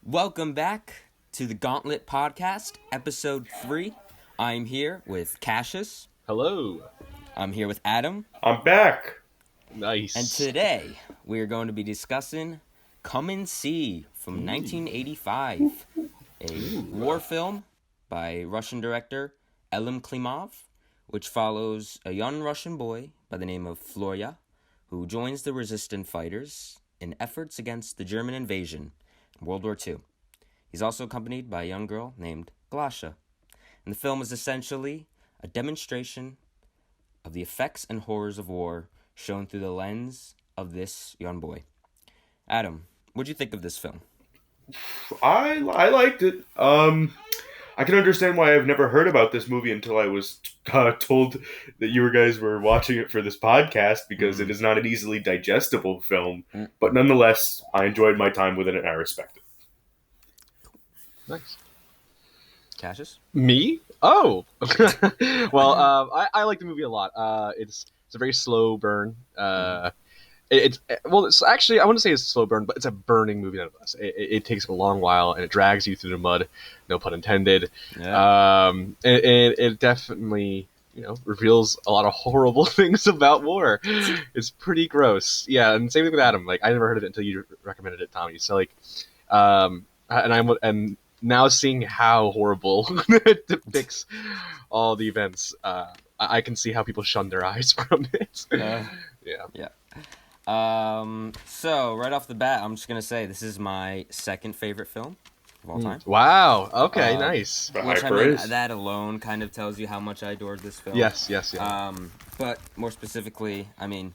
Welcome back to the Gauntlet podcast, episode 3. I'm here with Cassius. Hello. I'm here with Adam. I'm back. Nice. And today we are going to be discussing Come and See from 1985, a war film by Russian director Elem Klimov, which follows a young Russian boy by the name of Florya, who joins the resistance fighters in efforts against the German invasion in World War II. He's also accompanied by a young girl named Glasha. And the film is essentially a demonstration of the effects and horrors of war shown through the lens of this young boy. Adam, what'd you think of this film? I liked it. I can understand why I've never heard about this movie until I was told that you guys were watching it for this podcast, because it is not an easily digestible film. But nonetheless, I enjoyed my time with it and I respect it. Nice. Cassius? Me? Oh. Well, I like the movie a lot. It's a very slow burn. It's actually, I wouldn't say it's a slow burn, but it's a burning movie nonetheless. It takes a long while and it drags you through the mud, no pun intended. Yeah. And it definitely, reveals a lot of horrible things about war. It's pretty gross. Yeah, and same thing with Adam. Like, I never heard of it until you recommended it, Tommy. So like, and now seeing how horrible it depicts all the events, I can see how people shun their eyes from it. Yeah. So right off the bat, I'm just gonna say this is my second favorite film of all time. Wow. Okay. Nice. Which, I mean, that alone kind of tells you how much I adored this film. Yes. But more specifically, I mean,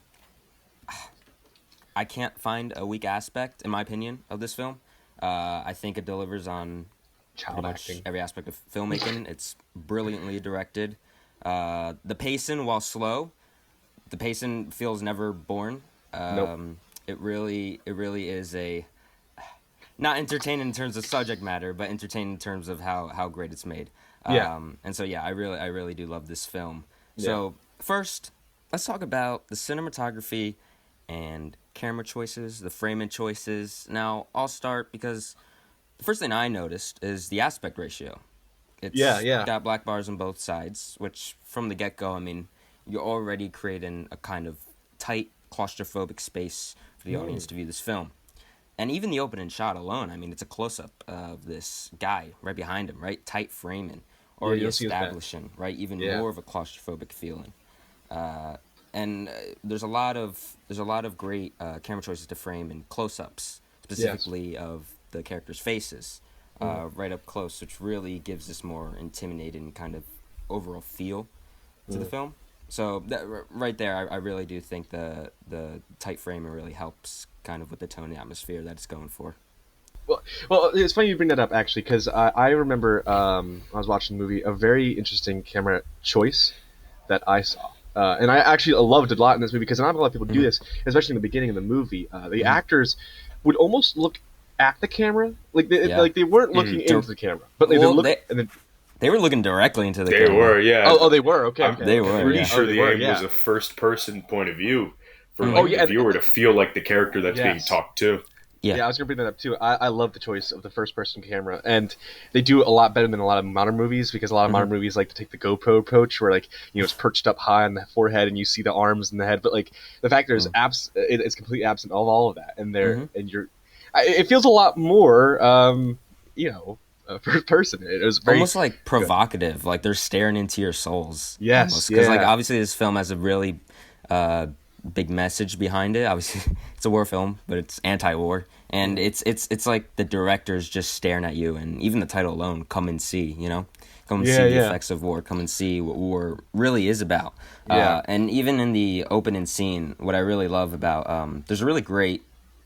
I can't find a weak aspect, in my opinion, of this film. I think it delivers on Child acting. every aspect of filmmaking. It's brilliantly directed. The pacing, while slow, the pacing feels never boring. Nope. It really is a not entertaining in terms of subject matter, but entertaining in terms of how great it's made. Yeah. And so I really do love this film. So first, let's talk about the cinematography and camera choices, the framing choices. Now, I'll start because the first thing I noticed is the aspect ratio. It's got black bars on both sides, which from the get-go, I mean, you're already creating a kind of tight, claustrophobic space for the audience to view this film. And even the opening shot alone, I mean, it's a close-up of this guy right behind him, right? Tight framing, already establishing, right? Even more of a claustrophobic feeling. And there's a lot of great camera choices to frame and close-ups, specifically of the characters' faces, right up close, which really gives this more intimidating kind of overall feel to the film. So right there, I really do think the tight framing really helps kind of with the tone and atmosphere that it's going for. Well, it's funny you bring that up, actually, because I remember I was watching the movie, a very interesting camera choice that I saw. And I actually loved it a lot in this movie, because not a lot of people do this, especially in the beginning of the movie. The actors would almost look at the camera, like they weren't looking into the camera, but they looked, and then they were looking directly into the camera. They were, yeah. Oh, they were. Okay. They were. I'm pretty sure the aim yeah. was a first-person point of view for the viewer to feel like the character that's being talked to. Yeah, I was gonna bring that up too. I love the choice of the first-person camera, and they do it a lot better than a lot of modern movies, because a lot of modern movies like to take the GoPro approach, where it's perched up high on the forehead and you see the arms and the head, but like the fact there's it's completely absent of all of that, and it feels a lot more first person. It was very almost like provocative, like they're staring into your souls. Yes, because like obviously this film has a really big message behind it. Obviously, it's a war film, but it's anti-war, and it's like the director's just staring at you, and even the title alone, "Come and See," come and see the effects of war, come and see what war really is about. And even in the opening scene, what I really love about there's a really great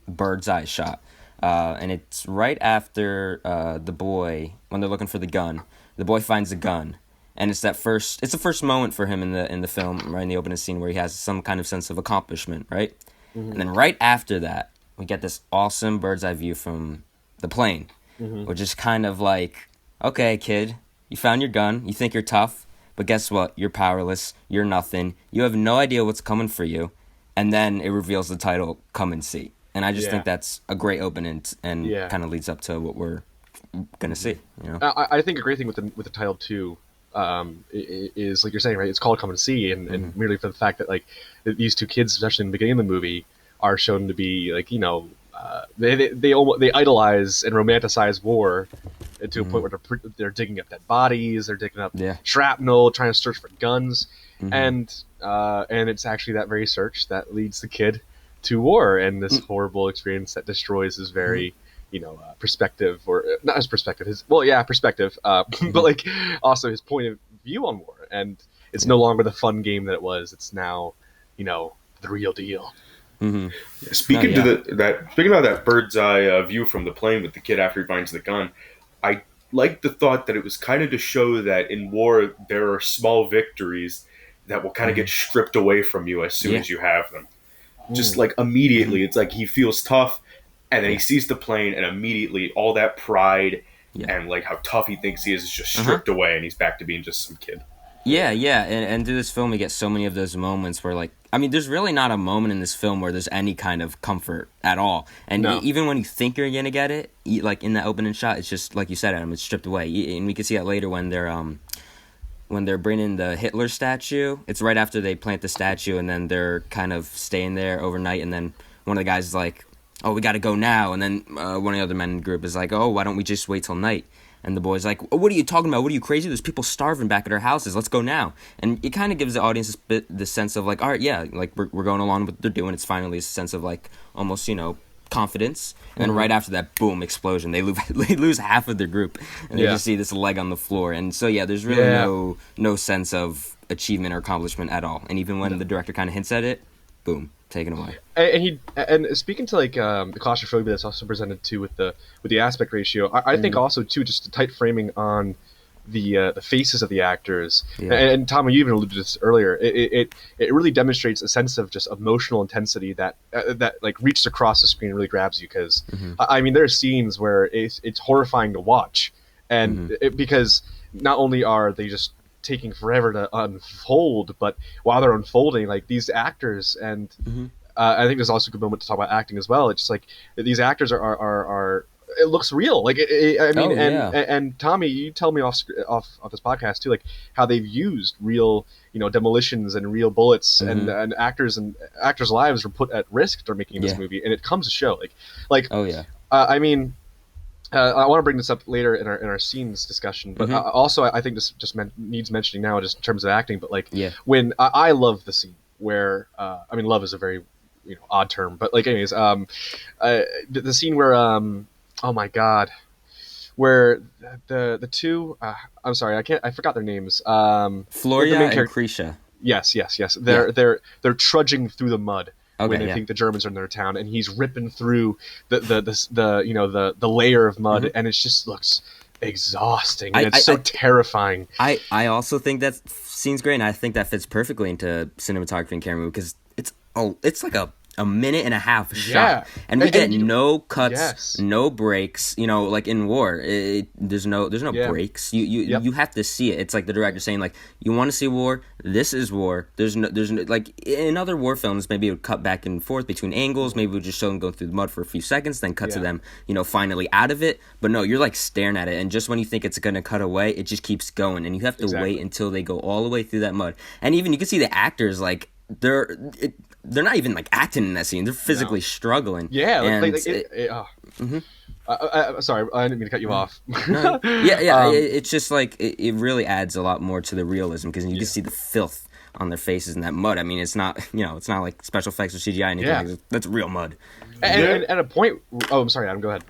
bird's eye shot. And it's right after the boy, when they're looking for the gun, the boy finds the gun, and it's the first moment for him in the film, right in the opening scene, where he has some kind of sense of accomplishment, right? And then right after that, we get this awesome bird's eye view from the plane, which is kind of like, okay, kid, you found your gun, you think you're tough, but guess what? You're powerless, you're nothing, you have no idea what's coming for you, and then it reveals the title, Come and See. And I just Yeah. think that's a great opening and Yeah. kind of leads up to what we're gonna see. You know. I think a great thing with the title too is like you're saying, right? It's called Come and See, and merely for the fact that like these two kids, especially in the beginning of the movie, are shown to be like they idolize and romanticize war to a point where they're digging up dead bodies, they're digging up Yeah. shrapnel, trying to search for guns, and it's actually that very search that leads the kid to war and this horrible experience that destroys his very perspective, or not his perspective, perspective, but like also his point of view on war, and it's no longer the fun game that it was. It's now the real deal. Speaking about that bird's eye view from the plane with the kid after he finds the gun, I like the thought that it was kind of to show that in war there are small victories that will kind of get stripped away from you as soon as you have them. Just like immediately, it's like he feels tough, and then he sees the plane, and immediately all that pride and like how tough he thinks he is just stripped away, and he's back to being just some kid. Yeah, and through this film we get so many of those moments where, like, I mean, there's really not a moment in this film where there's any kind of comfort at all. And even when you think you're gonna get it, like in that opening shot, it's just like you said, Adam, it's stripped away. And we can see that later when they're bringing the Hitler statue. It's right after they plant the statue, and then they're kind of staying there overnight. And then one of the guys is like, "Oh, we got to go now." And then one of the other men in the group is like, "Oh, why don't we just wait till night?" And the boy's like, oh, "What are you talking about? What are you, crazy? There's people starving back at our houses. Let's go now." And it kind of gives the audience the sense of like, all right, yeah, like we're going along with what they're doing. It's finally a sense of like almost, confidence. And then right after that, boom, explosion. They lose half of their group, and they just see this leg on the floor. And so there's really no sense of achievement or accomplishment at all. And even when the director kind of hints at it, boom, taken away. And speaking to like the claustrophobia that's also presented too with the aspect ratio, I think also too just the tight framing on the faces of the actors. And Tom, you even alluded to this earlier. It really demonstrates a sense of just emotional intensity that like reaches across the screen and really grabs you, because I mean there are scenes where it's horrifying to watch, and because not only are they just taking forever to unfold, but while they're unfolding, like these actors and I think there's also a good moment to talk about acting as well. It's just like these actors are it looks real. Like I mean, and Tommy, you tell me off this podcast too, like how they've used real demolitions and real bullets, and actors lives were put at risk during making this movie, and it comes to show like I mean. I want to bring this up later in our scenes discussion, but also I think this just needs mentioning now, just in terms of acting. But like when I love the scene where I mean, love is a very odd term, but like anyways, the scene where oh my god, where the two I'm sorry, I forgot their names. Floria and Krisha. Yes. They're trudging through the mud. When they think the Germans are in their town, and he's ripping through the layer of mud, and it just looks exhausting, and it's so terrifying. I also think that scene's great, and I think that fits perfectly into cinematography and camera, because it's like a minute and a half shot, and we get no cuts, no breaks. Like in war, there's no breaks. You have to see it. It's like the director saying, like, you want to see war. This is war. There's no like in other war films, maybe it would cut back and forth between angles. Maybe we would just show them going through the mud for a few seconds, then cut to them, finally out of it. But no, you're like staring at it, and just when you think it's gonna cut away, it just keeps going, and you have to wait until they go all the way through that mud. And even you can see the actors, like they're not even like acting in that scene. They're physically struggling. Yeah, sorry, I didn't mean to cut you off. It's just like it really adds a lot more to the realism, because you can see the filth on their faces in that mud. I mean, it's not it's not like special effects or CGI or anything. Like, that's real mud. And at a point, I'm sorry, Adam, go ahead.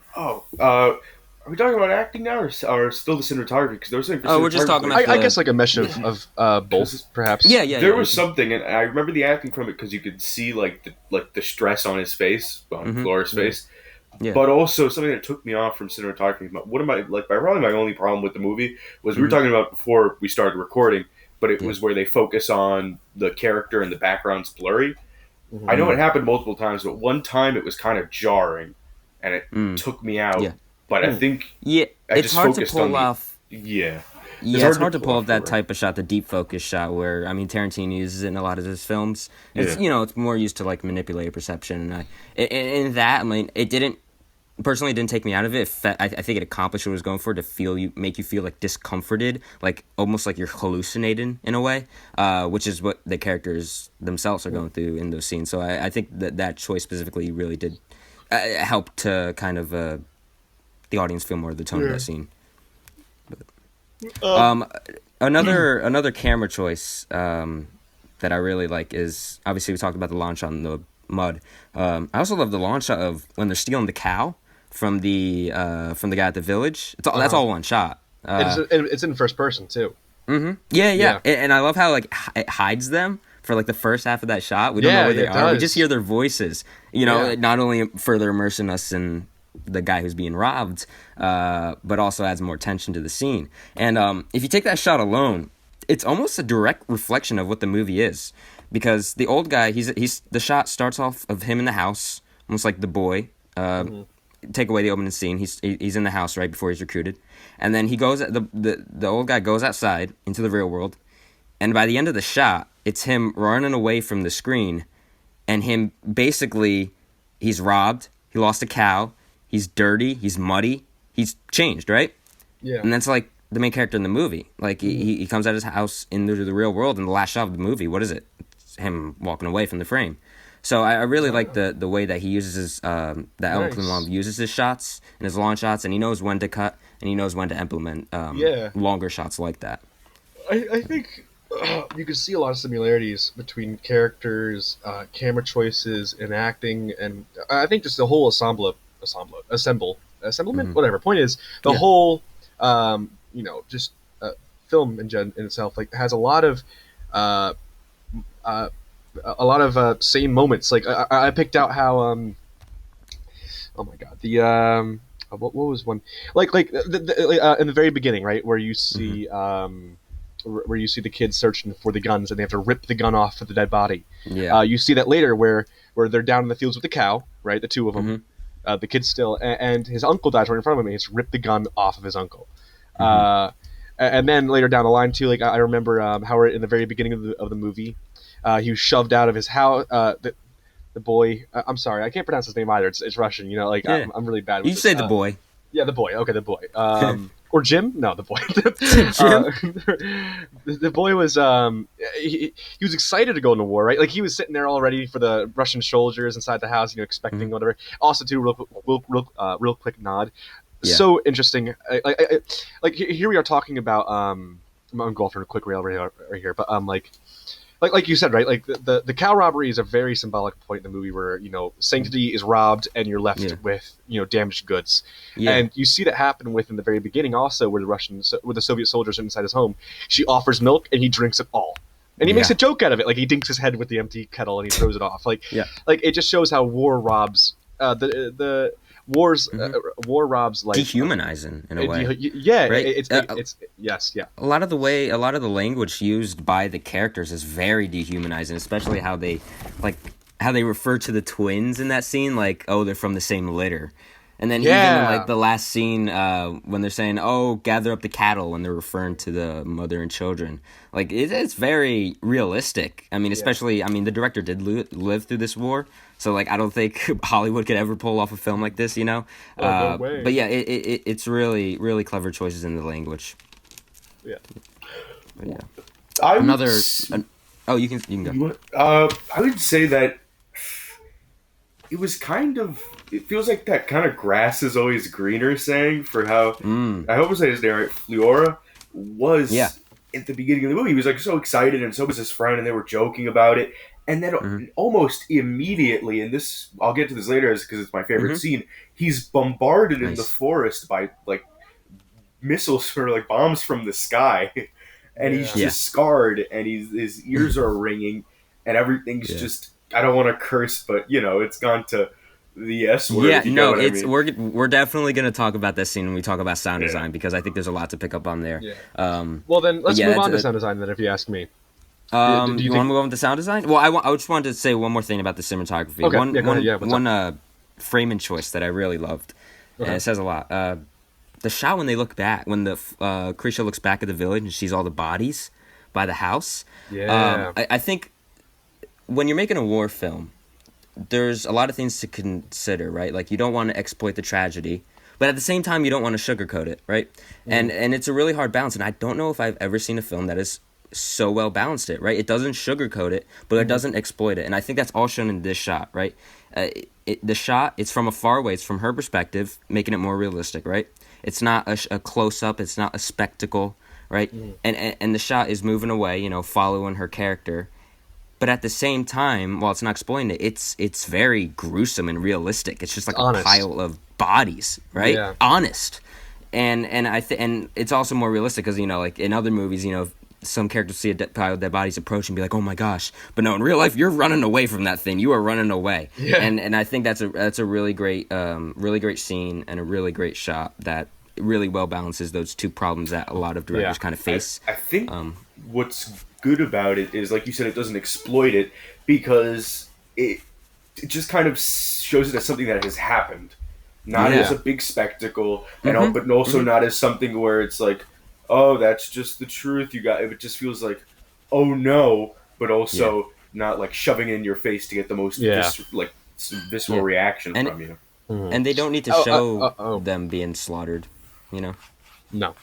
Are we talking about acting now, or still the cinematography? Because there was something. We're just talking about. I guess like a mesh of both, perhaps. There was something, and I remember the acting from it because you could see like the stress on his face, on Flora's face. Yeah. But also something that took me off from cinematography. Probably my only problem with the movie was we were talking about before we started recording, but it was where they focus on the character and the background's blurry. I know it happened multiple times, but one time it was kind of jarring, and it took me out. Yeah. But I think it's hard to pull off. Yeah. Yeah, it's hard to pull off off that for. type of shot, the deep focus shot, where I mean Tarantino uses it in a lot of his films. It's Yeah. it's more used to like manipulate perception, and in that, I mean, it didn't personally, it didn't take me out of it. I think it accomplished what it was going for, to make you feel like discomforted, like almost like you're hallucinating in a way, which is what the characters themselves are going through in those scenes. So I think that choice specifically really did help to kind of the audience feel more of the tone of that scene. Um, another camera choice that I really like is, obviously we talked about the launch shot in the mud. I also love the launch shot of when they're stealing the cow from the guy at the village. That's all one shot. It's in first person too. Yeah. And I love how like it hides them for like the first half of that shot. We don't know where they are. We just hear their voices. Not only further immersing us in the guy who's being robbed, but also adds more tension to the scene. And if you take that shot alone, it's almost a direct reflection of what the movie is, because the old guy, he's the shot starts off of him in the house, almost like The Boy. Take away the opening scene. He's in the house right before he's recruited, and then he goes. The old guy goes outside into the real world, and by the end of the shot, it's him running away from the screen, and him basically, he's robbed. He lost a cow. He's dirty. He's muddy. He's changed, right? Yeah. And that's like the main character in the movie. Like he comes out of his house into the real world, and the last shot of the movie, what is it? It's him walking away from the frame. So I really like the way that he uses his that Elem Klimov uses his shots and his long shots, and he knows when to cut and he knows when to implement longer shots like that. I think you can see a lot of similarities between characters, camera choices, and acting, and I think just the whole assemblement, whatever. Point is, the whole, just film in itself, like, has a lot of same moments. Like I picked out how oh my god, the what was one, like in the very beginning, right, where you see the kids searching for the guns and they have to rip the gun off of the dead body. You see that later where they're down in the fields with the cow, right, the two of them, the kid still, and his uncle dies right in front of him, and he's ripped the gun off of his uncle. And then later down the line too, like I remember how in the very beginning of the movie, he was shoved out of his house. The boy, I'm sorry, I can't pronounce his name either. It's Russian, I'm really bad with You this. say the boy. Yeah, the boy. Okay, the boy. Or Jim? No, the boy. The boy was he was excited to go into war, right? Like he was sitting there all ready for the Russian soldiers inside the house, expecting whatever. Also, too, real quick nod. Yeah. So interesting. Like here we are talking about. I'm going for a quick rail right here, but like you said, right? Like the cow robbery is a very symbolic point in the movie where sanctity is robbed and you're left with damaged goods, and you see that happen within the very beginning also, where the Soviet soldiers are inside his home. She offers milk and he drinks it all, and he makes a joke out of it, like he dinks his head with the empty kettle and he throws it off. Like it just shows how war robs the wars. War robs life, dehumanizing in a way. Right? It's yes. A lot of the language used by the characters is very dehumanizing, especially how they refer to the twins in that scene, like, oh, they're from the same litter. And then even in like the last scene, when they're saying, "Oh, gather up the cattle," when they're referring to the mother and children, like it's very realistic. I mean, especially, the director did live through this war, so like I don't think Hollywood could ever pull off a film like this, No way. But yeah, it's really really clever choices in the language. Yeah. But yeah. You can go. I would say that it was it feels like that kind of grass is always greener saying for how, I hope I say his name right, Fliora was at the beginning of the movie. He was like so excited, and so was his friend, and they were joking about it. And then almost immediately, and this, I'll get to this later because it's my favorite scene, he's bombarded in the forest by like missiles or like bombs from the sky. And he's just scarred, and his ears are ringing, and everything's just, I don't want to curse, but it's gone to the S word. Yeah, no, we're definitely going to talk about this scene when we talk about sound design, because I think there's a lot to pick up on there. Yeah. Well, then let's move on to sound design then, if you ask me. Do you want to move on to sound design? Well, I just wanted to say one more thing about the cinematography. Okay. One framing choice that I really loved, and it says a lot. the shot when they look back, when the Krisha looks back at the village and sees all the bodies by the house. Yeah. I think when you're making a war film, there's a lot of things to consider, right? Like, you don't want to exploit the tragedy, but at the same time, you don't want to sugarcoat it, right? And it's a really hard balance, and I don't know if I've ever seen a film that is so well balanced it, right? It doesn't sugarcoat it, but it doesn't exploit it, and I think that's all shown in this shot, right? The shot, it's from a far away, it's from her perspective, making it more realistic, right? It's not a close-up, it's not a spectacle, right? And the shot is moving away, you know, following her character. But at the same time, while it's not explained, it's very gruesome and realistic. It's just like Honest. a pile of bodies, right? Yeah. Honest. And and it's also more realistic because, you know, like in other movies, you know, some characters see a pile of dead bodies approach and be like, oh my gosh. But no, in real life, you're running away from that thing. You are running away. Yeah. And I think that's a really great scene and a really great shot that really well balances those two problems that a lot of directors kind of face. I think what's good about it is, like you said, it doesn't exploit it because it just kind of shows it as something that has happened, not as a big spectacle, and but also not as something where it's like, oh, that's just the truth. You got it. Just feels like, oh no, but also not like shoving it in your face to get the most visceral reaction from you. And they don't need to show them being slaughtered, you know. No.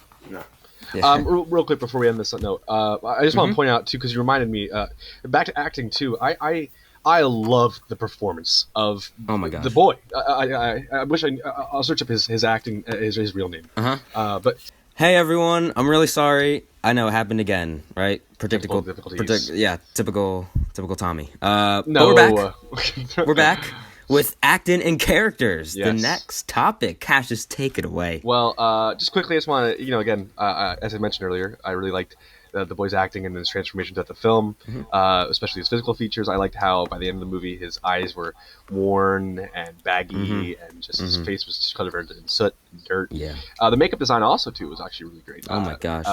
Yeah. Real quick before we end this note, I just want to point out too, because you reminded me. Back to acting too. I love the performance of the boy. I wish I'll search up his acting, his real name. But hey everyone, I'm really sorry. I know it happened again, right? Typical Tommy. But we're back. We're back with acting and characters. Yes. The next topic. Cash, just take it away. Well, just quickly, I just want to, again, as I mentioned earlier, I really liked the boy's acting and his transformation throughout the film, especially his physical features. I liked how by the end of the movie his eyes were worn and baggy, and just his face was just covered in soot and dirt. Yeah. The makeup design also too was actually really great. Oh my gosh.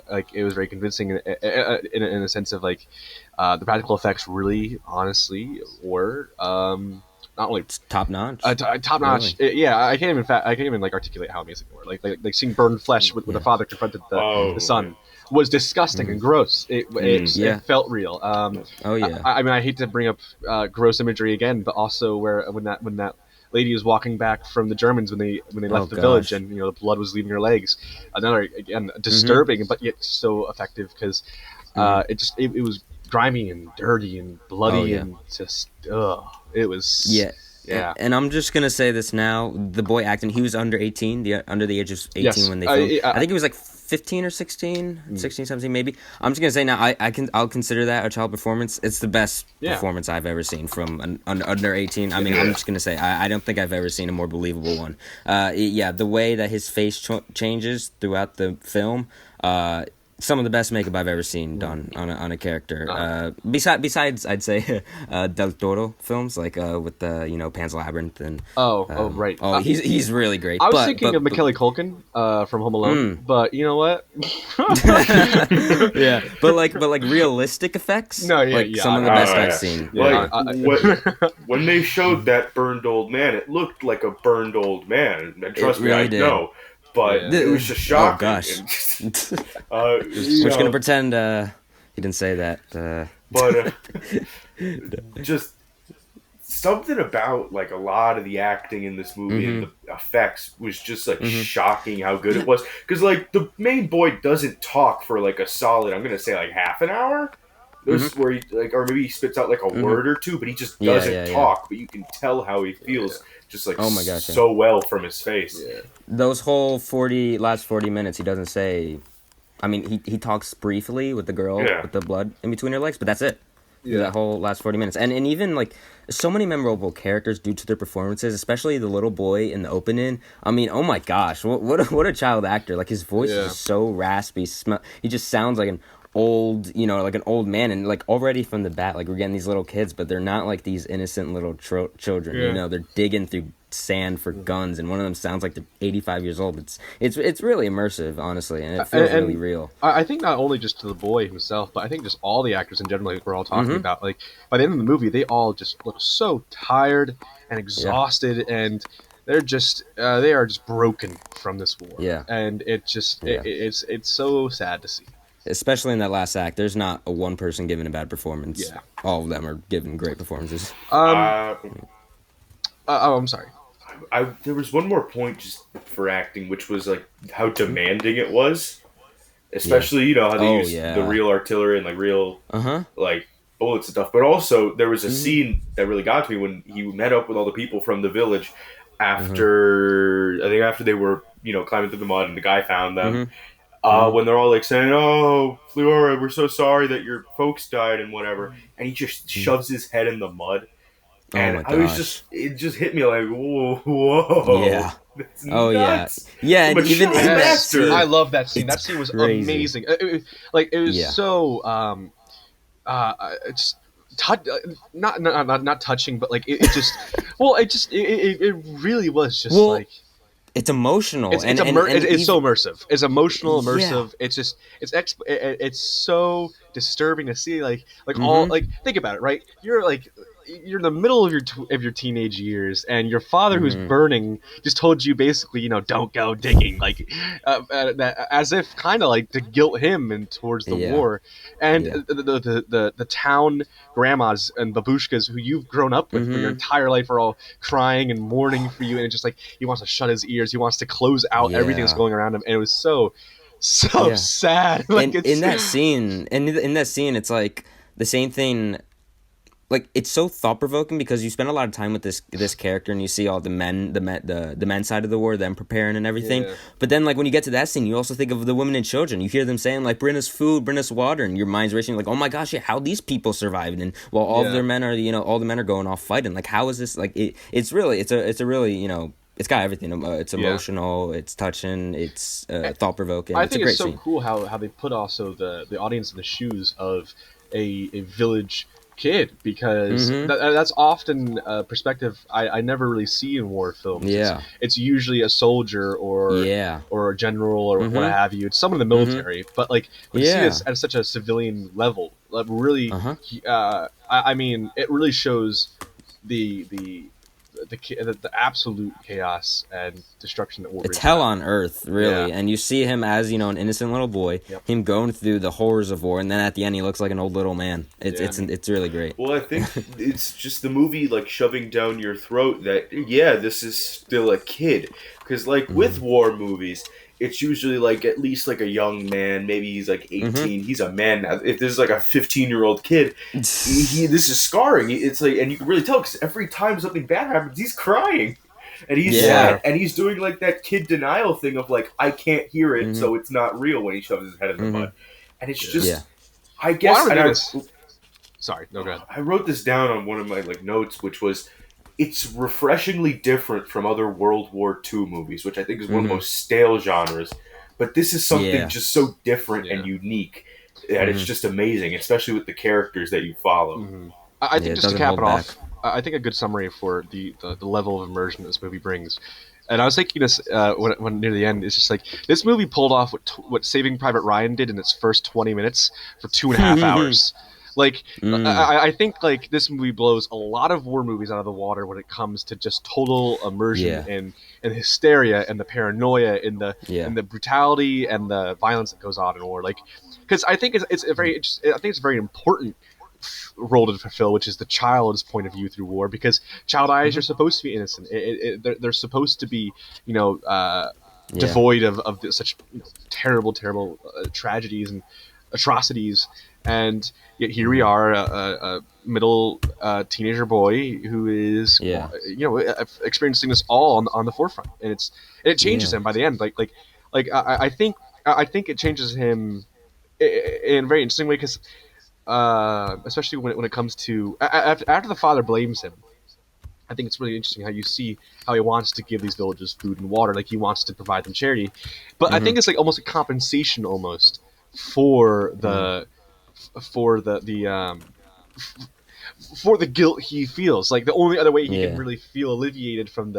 Like it was very convincing in a sense of like the practical effects really, honestly, were. Not only top notch. Top notch. Really? I can't even like articulate how amazing they were. Like seeing burned flesh with the father confronted the son was disgusting and gross. It felt real. I mean, I hate to bring up gross imagery again, but also when that lady was walking back from the Germans when they left the village, and the blood was leaving her legs. Another again disturbing, but yet so effective because it was grimy and dirty and bloody and just it was And I'm just gonna say this now: the boy acting, he was under 18, under the age of 18 when they filmed. I think he was like 15 or 16, 17 maybe. I'm just gonna say now, I'll consider that a child performance. It's the best performance I've ever seen from an under 18. I mean, I'm just gonna say I don't think I've ever seen a more believable one. The way that his face changes throughout the film. Some of the best makeup I've ever seen done on a character. Besides, I'd say Del Toro films, like with the Pan's Labyrinth and right. He's really great. I was thinking of Macaulay Culkin from Home Alone, but you know what? but like realistic effects. Some of the best I've seen. When they showed that burned old man, it looked like a burned old man. And trust me, I know. But it was just shocking. Oh gosh! We're just gonna pretend he didn't say that. But just something about like a lot of the acting in this movie and the effects was just like shocking how good it was. Because like the main boy doesn't talk for like a solid, I'm gonna say like half an hour. There's where he or maybe he spits out like a word or two, but he just doesn't talk. But you can tell how he feels. Just like so well from his face. Yeah. Those whole last 40 minutes, he doesn't say. I mean, he talks briefly with the girl with the blood in between her legs, but that's it. Yeah. That whole last 40 minutes, and even like so many memorable characters due to their performances, especially the little boy in the opening. I mean, oh my gosh, what a child actor! Like his voice is just so raspy. He just sounds like an old, like an old man, and like already from the bat, like we're getting these little kids, but they're not like these innocent little children. They're digging through sand for guns, and one of them sounds like they're 85 years old. It's really immersive, honestly, and it feels really real. I think not only just to the boy himself, but I think just all the actors in general, like we're all talking about, like by the end of the movie, they all just look so tired and exhausted, and they are just broken from this war, Yeah. and Yeah. it's so sad to see. Especially in that last act, there's not a one person giving a bad performance. Yeah. All of them are giving great performances. Um. Uh, Oh, I'm sorry. there was one more point just for acting, which was like how demanding it was. Especially, how they Oh use the yeah. real artillery and like real Uh-huh. like bullets and stuff. But also there was a Mhm. scene that really got to me when he met up with all the people from the village Mhm. after they were, climbing through the mud and the guy found them. Mhm. Mhm. When they're all like saying, "Oh, Fluora, we're so sorry that your folks died and whatever," and he just Mhm. shoves his head in the mud, Oh and my gosh. it just hit me like, whoa, Yeah. that's Oh yeah. nuts. Yeah, From and a even child in that actor. I scene, love that scene. That it's scene was crazy. amazing. It was Yeah. so it's not touching, but like it just well, it really was just Well, like it's emotional and it's even so immersive. It's emotional, yeah. immersive. It's just it's so disturbing to see. Like all Mhm. like think about it, right? You're in the middle of your teenage years, and your father, who's Mhm. burning, just told you basically, don't go digging, like as if kind of like to guilt him and towards the Yeah. war, and Yeah. the town grandmas and babushkas who you've grown up with for your Mhm. entire life are all crying and mourning for you, and it's just like he wants to shut his ears, he wants to close out everything that's Yeah. going around him, and it was so Yeah. sad. Like And it's in that scene, it's like the same thing. Like it's so thought provoking because you spend a lot of time with this character and you see all the men side of the war, them preparing and everything. Yeah. But then like when you get to that scene, you also think of the women and children. You hear them saying like, "Bring us food, bring us water," and your mind's racing like, "Oh my gosh, yeah, how these people survived?" And while all of Yeah. their men are all the men are going off fighting. Like how is this like it's a really it's got everything. It's Yeah. emotional, it's touching, it's thought provoking. I It's a think it's great so scene. cool how they put also the audience in the shoes of a village kid, because Mm-hmm. that's often a perspective I never really see in war films. Yeah. It's usually a soldier Yeah. or a general or what Mm-hmm. have you. It's someone in the Mm-hmm. military, but like when you see Yeah. this at such a civilian level, like really, Uh-huh. I mean, it really shows the the absolute chaos and destruction that war It's brings hell about. on earth, Yeah. really. And you see him as, an innocent little boy, Yep. him going through the horrors of war, and then at the end he looks like an old little man. It's Yeah. it's really great. Well, I think it's just the movie like shoving down your throat that yeah, this is still a kid. Because like with Mhm. war movies, it's usually like at least like a young man. Maybe he's like Mhm. 18. He's a man. If this is like a 15-year-old kid, he this is scarring. It's like, and you can really tell because every time something bad happens, he's crying. And he's Yeah. sad, and he's doing like that kid denial thing of like I can't hear it, Mhm. so it's not real when he shoves his head in the Mhm. mud, and it's Yeah. Yeah. just I Well, I guess, and remember this. Sorry, no, go ahead. I wrote this down on one of my like notes, which was it's refreshingly different from other World War II movies, which I think is one of the Mhm. most stale genres. But this is something Yeah. just so different Yeah. and unique that it's Mhm. just amazing, especially with the characters that you follow. Mhm. I Yeah, think it just to doesn't cap hold it back. off, I think a good summary for the level of immersion this movie brings. And I was thinking this when near the end, it's just like this movie pulled off what Saving Private Ryan did in its first 20 minutes for 2.5 hours. Like Mm. I think like this movie blows a lot of war movies out of the water when it comes to just total immersion Yeah. and hysteria and the paranoia Yeah. and the brutality and the violence that goes on in war. Like because I think it's a very I think it's a very important role to fulfill, which is the child's point of view through war, because child eyes are supposed to be innocent. They're supposed to be, Yeah. devoid of such terrible tragedies and atrocities. And yet here we are, a middle teenager boy who is, Yeah. experiencing this all on the forefront, and it changes Yeah. him by the end. I think it changes him in a very interesting way, because especially when it comes to after the father blames him. I think it's really interesting how you see how he wants to give these villages food and water, like he wants to provide them charity, but I Mhm. think it's like almost a compensation almost for Mhm. for the for the guilt he feels. Like the only other way he can Yeah. really feel alleviated from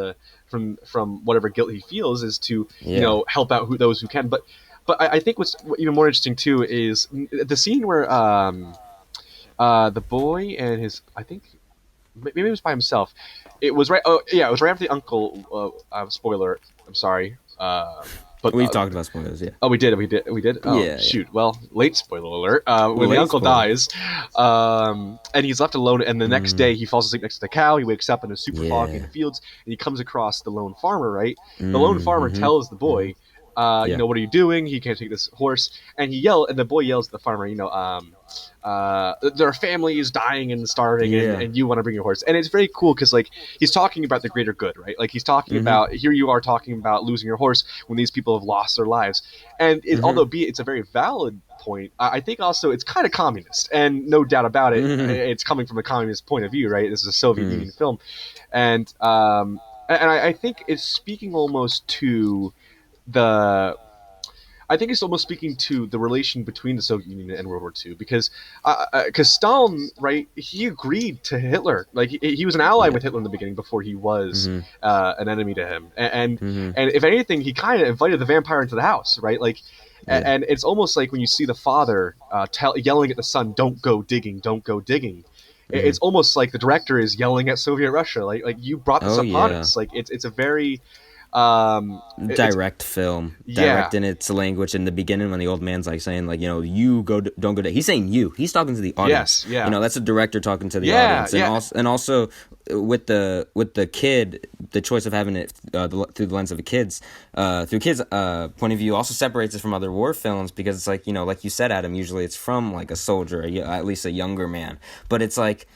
from whatever guilt he feels is to Yeah. help out those who can. But I think what's even more interesting too is the scene where the boy and his, I think maybe it was by himself. It was right. Oh yeah, it was right after the uncle. Spoiler. I'm sorry. But We've talked about spoilers, yeah. Oh, we did. Oh, Yeah, shoot. Well, late spoiler alert. When the Late uncle spoiler. dies, and he's left alone, and the next day he falls asleep next to the cow. He wakes up in a super foggy in Yeah. the fields, and he comes across the lone farmer. Right, the lone farmer tells the boy, Yeah. what are you doing? He can't take this horse, and the boy yells at the farmer, their family is dying and starving, Yeah. and you want to bring your horse. And it's very cool because like he's talking about the greater good, right? Like he's talking Mm-hmm. about, here you are talking about losing your horse when these people have lost their lives. And although it's a very valid point, I think also it's kind of communist, and no doubt about it, it's coming from a communist point of view, right? This is a Soviet Union film, and I think it's speaking almost to the I think it's almost speaking to the relation between the Soviet Union and World War II, because Stalin, right? He agreed to Hitler, like he was an ally with Hitler in the beginning before he was an enemy to him, and if anything, he kind of invited the vampire into the house, right? Like, and it's almost like when you see the father yelling at the son, "Don't go digging, don't go digging." It's almost like the director is yelling at Soviet Russia, like you brought this upon us. Like it's a very direct film, direct in its language. In the beginning, when the old man's like saying, like, you don't go. He's saying you. He's talking to the audience. Yes, yeah. That's a director talking to the audience, and also with the kid, the choice of having it through the lens of kids point of view also separates it from other war films, because it's like like you said, Adam. Usually, it's from like a soldier, at least a younger man, but it's like.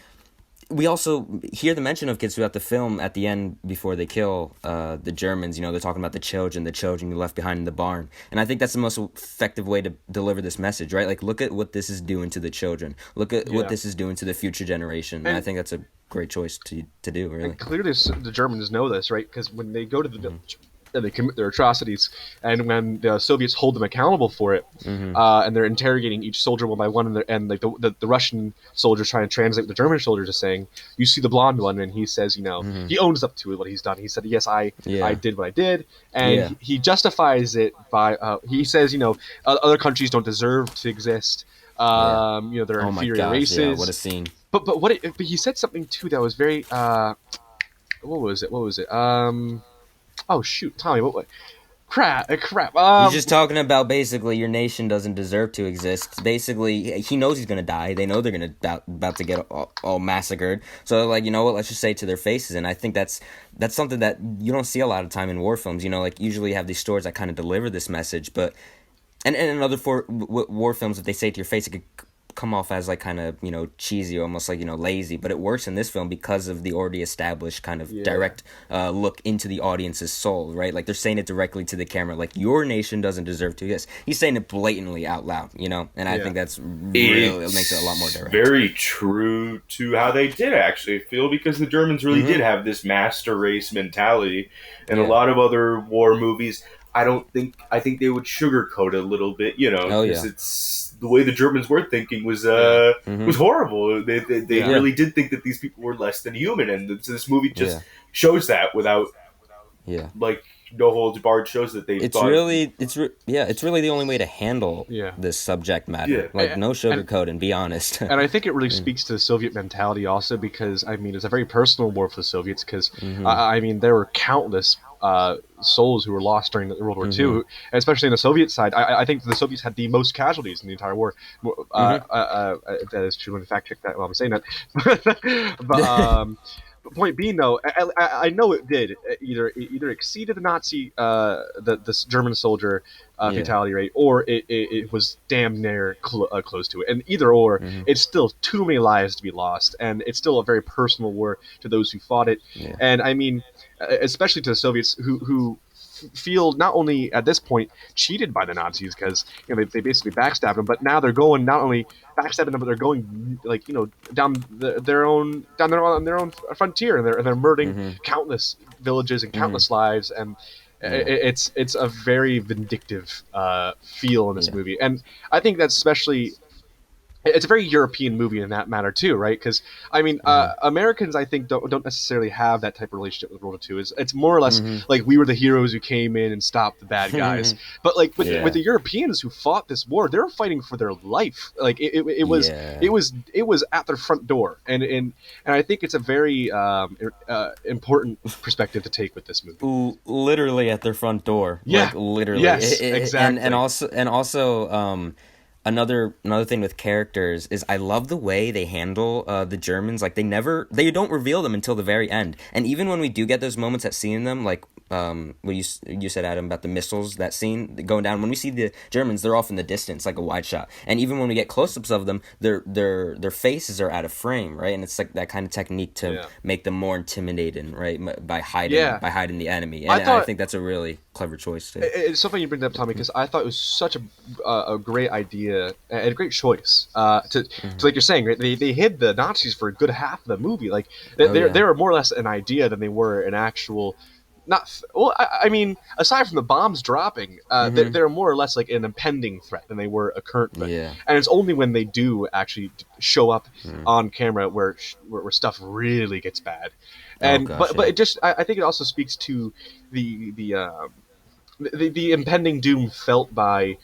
We also hear the mention of kids throughout the film at the end before they kill the Germans. They're talking about the children you left behind in the barn. And I think that's the most effective way to deliver this message, right? Like, look at what this is doing to the children. Look at what this is doing to the future generation. And I think that's a great choice to do, really. And clearly the Germans know this, right? Because when they go to the village and they commit their atrocities, and when the Soviets hold them accountable for it, and they're interrogating each soldier one by one, and like the Russian soldiers trying to translate what the German soldiers are saying, you see the blonde one, and he says, he owns up to what he's done. He said, yes, I did what I did, and he justifies it by he says, other countries don't deserve to exist. They're inferior races. Yeah, what a scene. But he said something too that was very what was it? Oh shoot, Tommy, what? Crap. He's just talking about basically your nation doesn't deserve to exist. Basically, he knows he's gonna die. They know they're gonna about to get all massacred. So like, what? Let's just say it to their faces. And I think that's something that you don't see a lot of time in war films. Like usually you have these stories that kind of deliver this message, but and in other war films, if they say it to your face, it could come off as like kind of cheesy, almost like lazy, but it works in this film because of the already established kind of direct look into the audience's soul, right? Like they're saying it directly to the camera, like your nation doesn't deserve to. Yes, he's saying it blatantly out loud, and I think that's really it makes it a lot more direct. Very true to how they did actually feel, because the Germans really did have this master race mentality, and a lot of other war movies. I think they would sugarcoat it a little bit, because it's the way the Germans were thinking was horrible. They really did think that these people were less than human, and this movie just shows that without like no holds barred. Shows that it's really the only way to handle this subject matter. Like no sugarcoating, be honest. And I think it really speaks to the Soviet mentality also, because it's a very personal war for the Soviets, because there were countless souls who were lost during World War II, especially on the Soviet side. I think the Soviets had the most casualties in the entire war. That is true. In fact, check that while I'm saying that. But point being, though, I know it did either exceeded the Nazi the German soldier fatality rate, or it was damn near close to it. And either or, it's still too many lives to be lost, and it's still a very personal war to those who fought it. And especially to the Soviets who feel not only at this point cheated by the Nazis, because they basically backstabbed them, but now they're going not only backstabbing them, but they're going down their own frontier, and they're murdering countless villages and countless lives, and it's a very vindictive feel in this movie. And I think that's especially it's a very European movie in that matter too, right? Because I mean, Americans, I think, don't necessarily have that type of relationship with World War II. It's more or less like we were the heroes who came in and stopped the bad guys. But like with the Europeans who fought this war, they were fighting for their life. Like it was at their front door, and I think it's a very important perspective to take with this movie. Literally at their front door. Yeah. Like, literally. Yes, exactly. And also another thing with characters is I love the way they handle the Germans. Like they don't reveal them until the very end. And even when we do get those moments at seeing them, like what you said, Adam, about the missiles, that scene going down, when we see the Germans, they're off in the distance, like a wide shot. And even when we get close-ups of them, their faces are out of frame, right? And it's like that kind of technique to make them more intimidating, right? By hiding the enemy. And I think that's a really clever choice too. It's so funny you bring that up, Tommy, because I thought it was such a great idea and a great choice. To like you're saying, right? They hid the Nazis for a good half of the movie. Like they were more or less an idea than they were an actual. I mean, aside from the bombs dropping, they're more or less like an impending threat than they were a current threat. Yeah. And it's only when they do actually show up on camera where stuff really gets bad. And but it just I think it also speaks to the impending doom felt by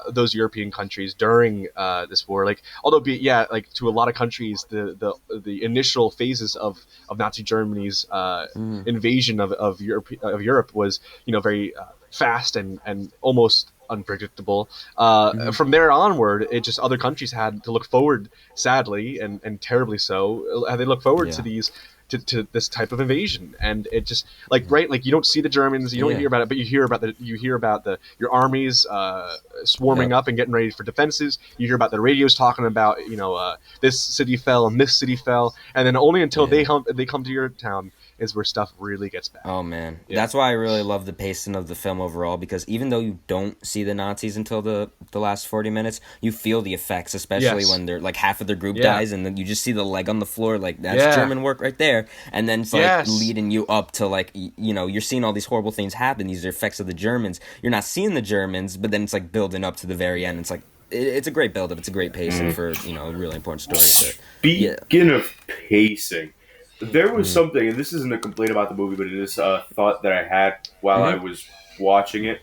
those European countries during this war. Like, although like to a lot of countries, the initial phases of Nazi Germany's invasion of Europe was very fast and almost unpredictable. From there onward, it just other countries had to look forward, sadly and terribly so. They look forward to these. To this type of invasion, and it just like you don't see the Germans, you don't hear about it, but you hear about your armies swarming up and getting ready for defenses. You hear about the radios talking about this city fell and this city fell, and then only until they come to your town is where stuff really gets bad. Oh man, that's why I really love the pacing of the film overall, because even though you don't see the Nazis until the last 40 minutes, you feel the effects, especially when they're like half of their group dies, and then you just see the leg on the floor, like that's German work right there, and then it's like leading you up to like you're seeing all these horrible things happen. These are effects of the Germans. You're not seeing the Germans, but then it's like building up to the very end. It's like it's a great build-up. It's a great pacing for a really important story. Speaking of pacing. There was something, and this isn't a complaint about the movie, but it is a thought that I had while I was watching it.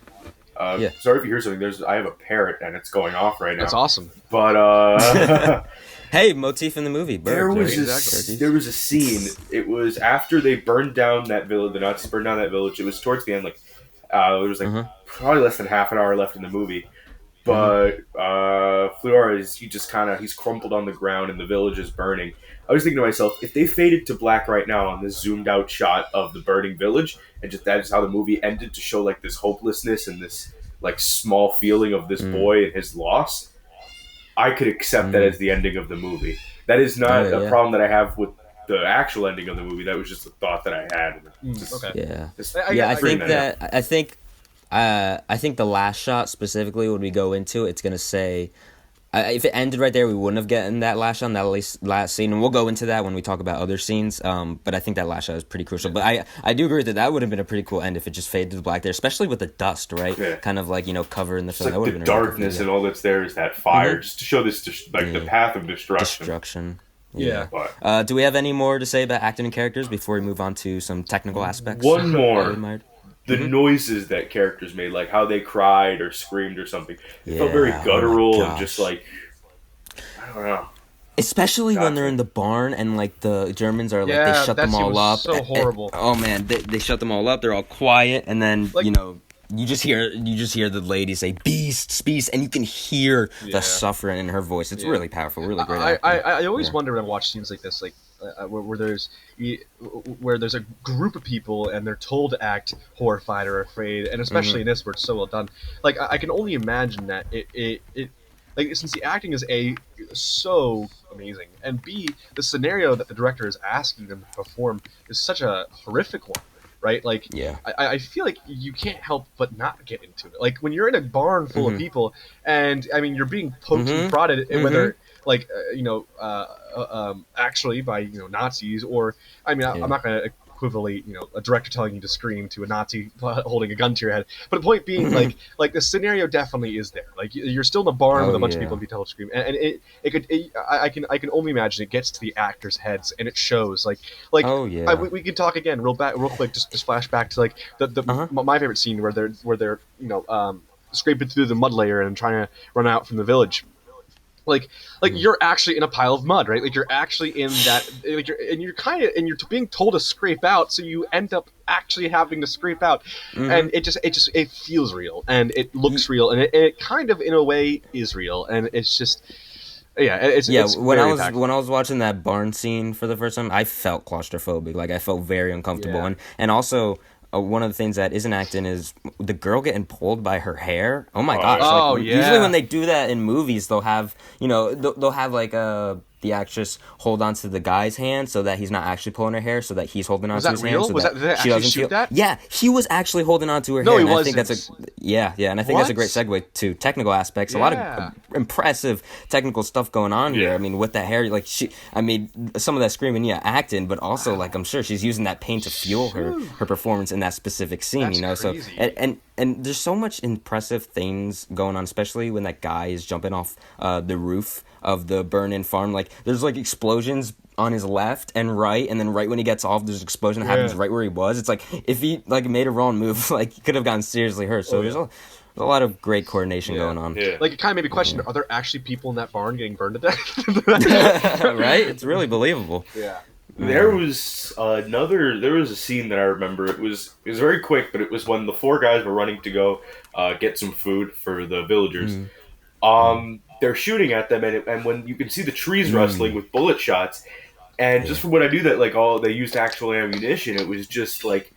Sorry if you hear something. I have a parrot, and it's going off right now. That's awesome. But hey, motif in the movie. There was a scene. It was after they burned down that village. The Nazis burned down that village. It was towards the end. Like it was like probably less than half an hour left in the movie. But Fleur he's crumpled on the ground, and the village is burning. I was thinking to myself, if they faded to black right now on this zoomed out shot of the burning village, and just that is how the movie ended, to show like this hopelessness and this like small feeling of this boy and his loss, I could accept that as the ending of the movie. That is not a problem that I have with the actual ending of the movie. That was just a thought that I had. I think the last shot specifically, when we go into it's gonna say. If it ended right there, we wouldn't have gotten that last shot, that last scene, and we'll go into that when we talk about other scenes. But I think that last shot is pretty crucial. But I do agree that would have been a pretty cool end if it just faded to black there, especially with the dust, right? Yeah. Kind of like covering the film. Like the darkness and all that's there is that fire, just to show this the path of destruction. Yeah. Do we have any more to say about acting and characters before we move on to some technical aspects? One more. The noises that characters made, like how they cried or screamed or something, it felt very guttural and just like, I don't know. Especially when they're in the barn and like the Germans are like they shut them all up. So horrible. Oh man, they shut them all up. They're all quiet, and then you just hear the lady say beasts, and you can hear the suffering in her voice. It's really powerful, really great. I always wonder when I watch scenes like this, like. Where there's a group of people and they're told to act horrified or afraid, and especially in this where it's so well done. Like I can only imagine that it like, since the acting is so amazing, and B, the scenario that the director is asking them to perform is such a horrific one, right? Like I feel like you can't help but not get into it. Like when you're in a barn full of people, and I mean you're being poked and prodded, whether actually by Nazis, or I mean I'm not going to equivalent, a director telling you to scream to a Nazi holding a gun to your head. But the point being, like the scenario definitely is there. Like you're still in a barn with a bunch of people and be told to scream, and I can only imagine it gets to the actors' heads and it shows. We can talk again real quick. Just flash back to like my favorite scene where they're scraping through the mud layer and trying to run out from the village. Like you're actually in a pile of mud, right? Like you're actually in that, like you're being told to scrape out, so you end up actually having to scrape out, and it feels real and it looks real and it kind of in a way is real, and it's just it's when I was watching that barn scene for the first time, I felt claustrophobic. Like I felt very uncomfortable, and also. One of the things that isn't acting is the girl getting pulled by her hair. Oh my gosh! Usually when they do that in movies, they'll have they'll have like the actress hold on to the guy's hand so that he's not actually pulling her hair, so that he's holding on to his hand. So did they actually shoot that? Yeah, he was actually holding on to her hair. No, he wasn't. I think and I think that's a great segue to technical aspects. A lot of impressive technical stuff going on here. I mean, with that hair, like some of that screaming, acting, but also like I'm sure she's using that pain to fuel her performance in that specific scene. That's crazy. So and there's so much impressive things going on, especially when that guy is jumping off the roof of the burn-in farm. Like there's like explosions on his left and right, and then right when he gets off, there's an explosion that happens right where he was. It's like if he like made a wrong move, like he could have gotten seriously hurt. So there's a lot of great coordination going on. Yeah. Like it kind of made me question: are there actually people in that barn getting burned to death? Right? It's really believable. Yeah. There was a scene that I remember. It was very quick, but it was when the four guys were running to go get some food for the villagers. They're shooting at them, and when you can see the trees rustling with bullet shots, and just from what I knew that like they used actual ammunition, it was just like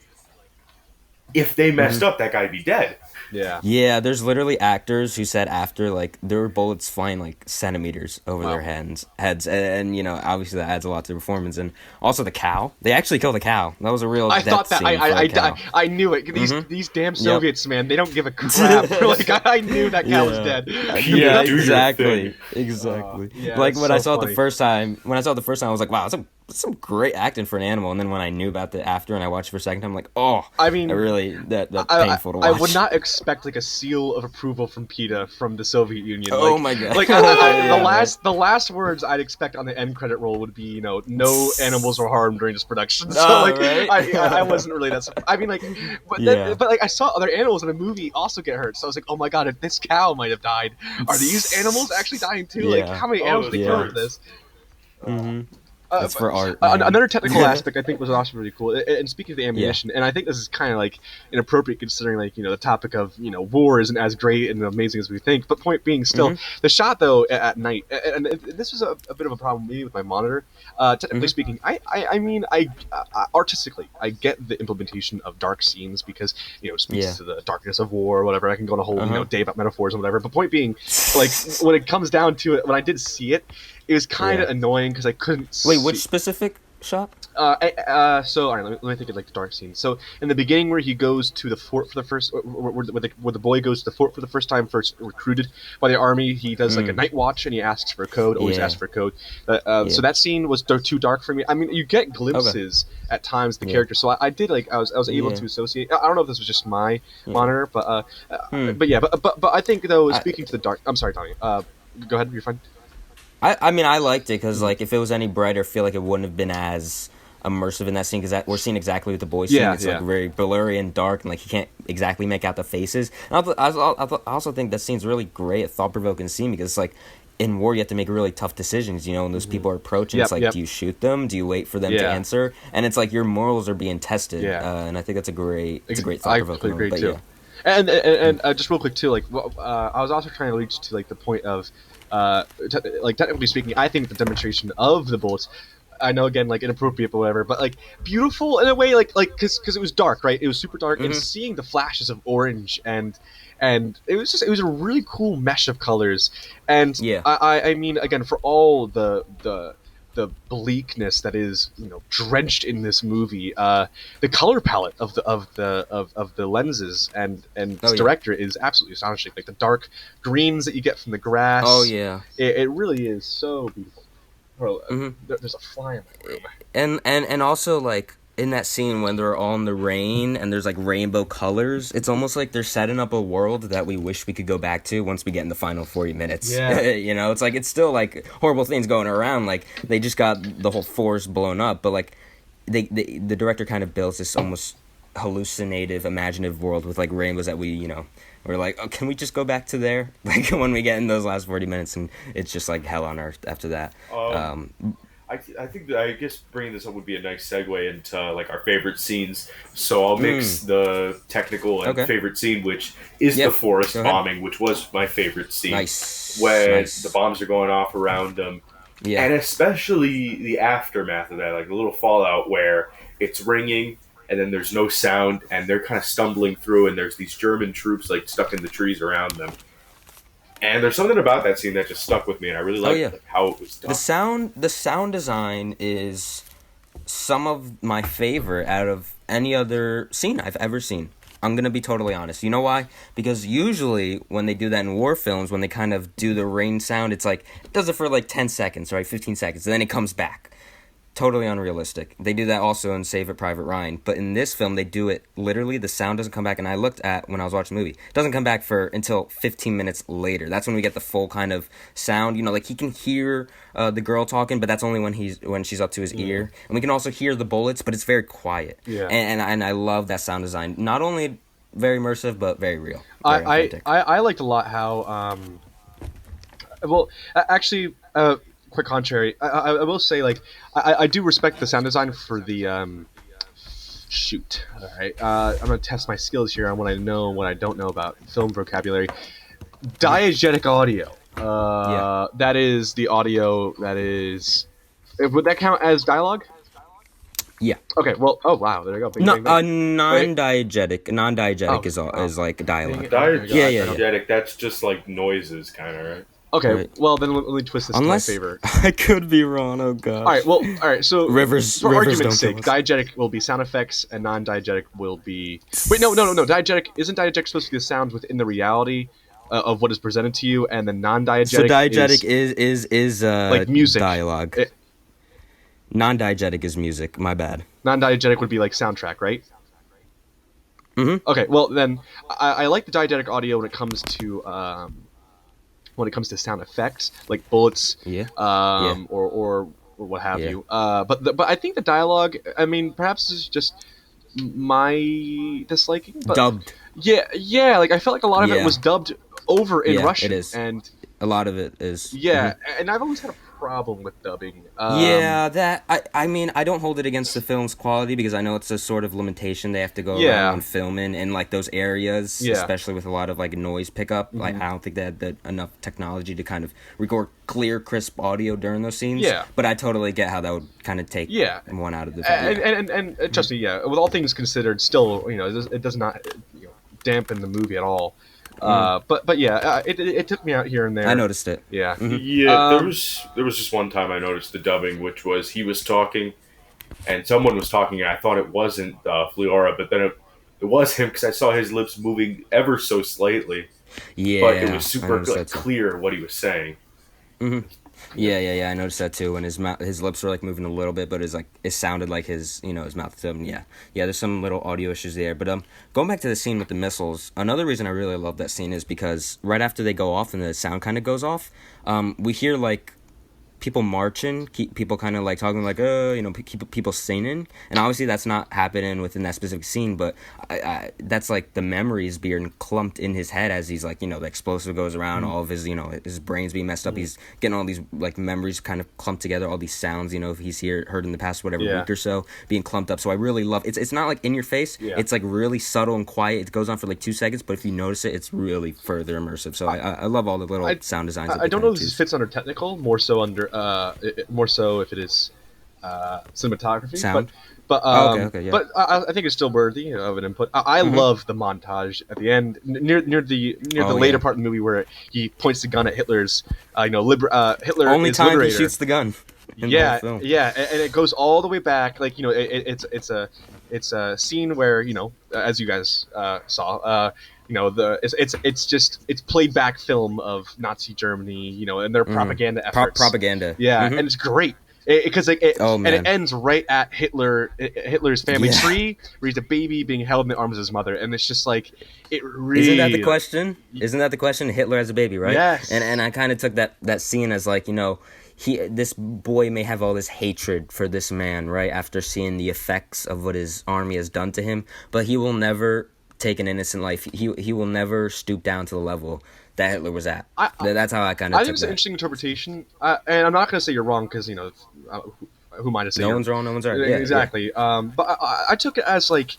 if they messed up, that guy'd be dead. Yeah, there's literally actors who said after, like, there were bullets flying, like, centimeters over their heads, and obviously that adds a lot to the performance, and also the cow. They actually killed the cow. That was a real death scene. I knew it. These damn Soviets, man, they don't give a crap. Like, I knew that cow was dead. Yeah, exactly. Like, when I saw it the first time, I was like, wow, that's some great acting for an animal. And then when I knew about it after and I watched it for a second time, I'm like, that's painful to watch. I would not expect like a seal of approval from PETA from the Soviet Union. Oh my god! Like the last words I'd expect on the end credit roll would be no animals were harmed during this production. So I wasn't really that surprised. I mean but I saw other animals in a movie also get hurt. So I was like, oh my god, if this cow might have died, are these animals actually dying too? Like how many animals did they kill for this? That's for art. Another technical aspect I think was also really cool. And speaking of the ammunition, and I think this is kind of like inappropriate considering like the topic of war isn't as great and amazing as we think. But point being, still the shot though at night, and this was a bit of a problem maybe with my monitor. Technically speaking, I mean artistically I get the implementation of dark scenes because it speaks to the darkness of war or whatever. I can go on a whole day about metaphors and whatever. But point being, like when it comes down to it, when I did see it. It was kind of annoying because I couldn't see. Wait, which specific shot? So, all right, let me think of like the dark scene. So, in the beginning, where he goes to the fort for the first, where the boy goes to the fort for the first time, first recruited by the army, he does like a night watch and he asks for a code. Always asks for a code. So that scene was too dark for me. I mean, you get glimpses at times of the character. So I did like I was able to associate. I don't know if this was just my monitor, but I think though, speaking to the dark. I'm sorry, Tommy. Go ahead. You're fine. I mean, I liked it because, like, if it was any brighter, I feel like it wouldn't have been as immersive in that scene because we're seeing exactly what the boy's seeing. It's, like, very blurry and dark, and, like, he can't exactly make out the faces. And I also think that scene's really great, a thought-provoking scene because it's, like, in war, you have to make really tough decisions, when those people are approaching. It's like, do you shoot them? Do you wait for them to answer? And it's like your morals are being tested. And I think that's a great thought-provoking I agree, too. And just real quick, too, like, I was also trying to reach to, like, the point of technically speaking, I think the demonstration of the bullets, I know again like inappropriate but whatever, but like beautiful in a way, like because it was dark, right? It was super dark, and seeing the flashes of orange and it was a really cool mesh of colors, and I mean again for all the bleakness that is drenched in this movie, the color palette of the lenses and this director is absolutely astonishing. Like the dark greens that you get from the grass. It really is so beautiful. Bro, there's a fly in my room. And also like in that scene when they're all in the rain and there's like rainbow colors, it's almost like they're setting up a world that we wish we could go back to once we get in the final 40 minutes. Yeah. It's like it's still like horrible things going around. Like they just got the whole forest blown up, but like the director kind of builds this almost hallucinative, imaginative world with like rainbows that we're like, oh, can we just go back to there? Like when we get in those last 40 minutes and it's just like hell on earth after that. I think that I guess bringing this up would be a nice segue into like our favorite scenes. So I'll mix the technical and favorite scene, which is the forest bombing, which was my favorite scene. Nice. When the bombs are going off around them. Yeah. And especially the aftermath of that, like the little fallout where it's ringing and then there's no sound and they're kind of stumbling through and there's these German troops like stuck in the trees around them. And there's something about that scene that just stuck with me, and I really liked how it was done. The sound design is some of my favorite out of any other scene I've ever seen. I'm going to be totally honest. You know why? Because usually when they do that in war films, when they kind of do the rain sound, it's like, it does it for like 10 seconds, right? 15 seconds, and then it comes back. Totally unrealistic. They do that also in Save It Private Ryan. But in this film, they do it literally. The sound doesn't come back. And I looked at when I was watching the movie. It doesn't come back until 15 minutes later. That's when we get the full kind of sound. Like he can hear the girl talking, but that's only when she's up to his ear. And we can also hear the bullets, but it's very quiet. Yeah. And I love that sound design. Not only very immersive, but very real. Very I liked a lot how... actually... quick contrary, I will say, like, I do respect the sound design for the shoot. All right, I'm gonna test my skills here on what I know and what I don't know about film vocabulary. Diegetic audio. That is the audio that is. Would that count as dialogue? Yeah. Okay. Well. Oh wow. There you go. Non-diegetic. Non-diegetic is like dialogue. Diegetic. That's just like noises, kind of, right? Okay, right. Well then let me twist this to my favor. I could be wrong. Oh god. All right. So for argument's sake, don't diegetic will be sound effects, and non-diegetic will be. Wait, no. Diegetic isn't diegetic supposed to be the sound within the reality of what is presented to you, and the non-diegetic. So diegetic is like music dialogue. Non-diegetic is music. My bad. Non-diegetic would be like soundtrack, right? Mm-hmm. Okay. Well then, I like the diegetic audio when it comes to sound effects, like bullets, or what have you. But I think the dialogue, I mean, perhaps this is just my disliking. But dubbed. Yeah. Like I felt like a lot of it was dubbed over in Russian. It is. And a lot of it is. Yeah, and I've always had a problem with dubbing. I mean, I don't hold it against the film's quality because I know it's a sort of limitation they have to go around and film in like those areas, especially with a lot of like noise pickup. Like I don't think they had enough technology to kind of record clear, crisp audio during those scenes. Yeah. But I totally get how that would kind of take one out of the film. And trust me, with all things considered, still, it does not dampen the movie at all. But yeah, it took me out here and there. I noticed it. Yeah. Yeah, there was just one time I noticed the dubbing, which was he was talking, and someone was talking, and I thought it wasn't Fliora, but then it was him because I saw his lips moving ever so slightly. Yeah, but it was super clear what he was saying. Mm-hmm. Yeah. I noticed that too. When his lips were like moving a little bit, but it sounded like his mouth. Yeah. There's some little audio issues there. But going back to the scene with the missiles, another reason I really love that scene is because right after they go off and the sound kind of goes off, we hear like people marching, people kind of like talking like, people singing, and obviously that's not happening within that specific scene, but that's like the memories being clumped in his head as he's like, the explosive goes around, all of his, his brain's being messed up, he's getting all these like memories kind of clumped together, all these sounds, if he's heard in the past whatever week or so, being clumped up. So I really love it's not like in your face, it's like really subtle and quiet. It goes on for like 2 seconds, but if you notice it, it's really further immersive. So I love all the little sound designs. I don't know if this fits under technical, more so if it is cinematography. Sound? But okay, but I think it's still worthy of an input. I love the montage at the end, near the later part of the movie where he points the gun at Hitler's, Hitler. Only is time liberator. he shoots the gun. Yeah, and it goes all the way back. Like it's a scene where as you guys saw. It's played back film of Nazi Germany, and their propaganda efforts. Propaganda. Yeah, and it's great. because Oh, and it man. ends right at Hitler's family Yeah. tree, where he's a baby being held in the arms of his mother, and it's just like it Isn't that the really, question? Isn't that the question? Hitler as a baby, right? And yes, I kind of took that scene as like, this boy may have all this hatred for this man, right? After seeing the effects of what his army has done to him, but he will never take an innocent life. He will never stoop down to the level that Hitler was at. That's how I kind I of think took it's an that. interesting interpretation, and I'm not going to say you're wrong because who am I to say No you're one's wrong, no one's right. Yeah, yeah. exactly. But I took it as like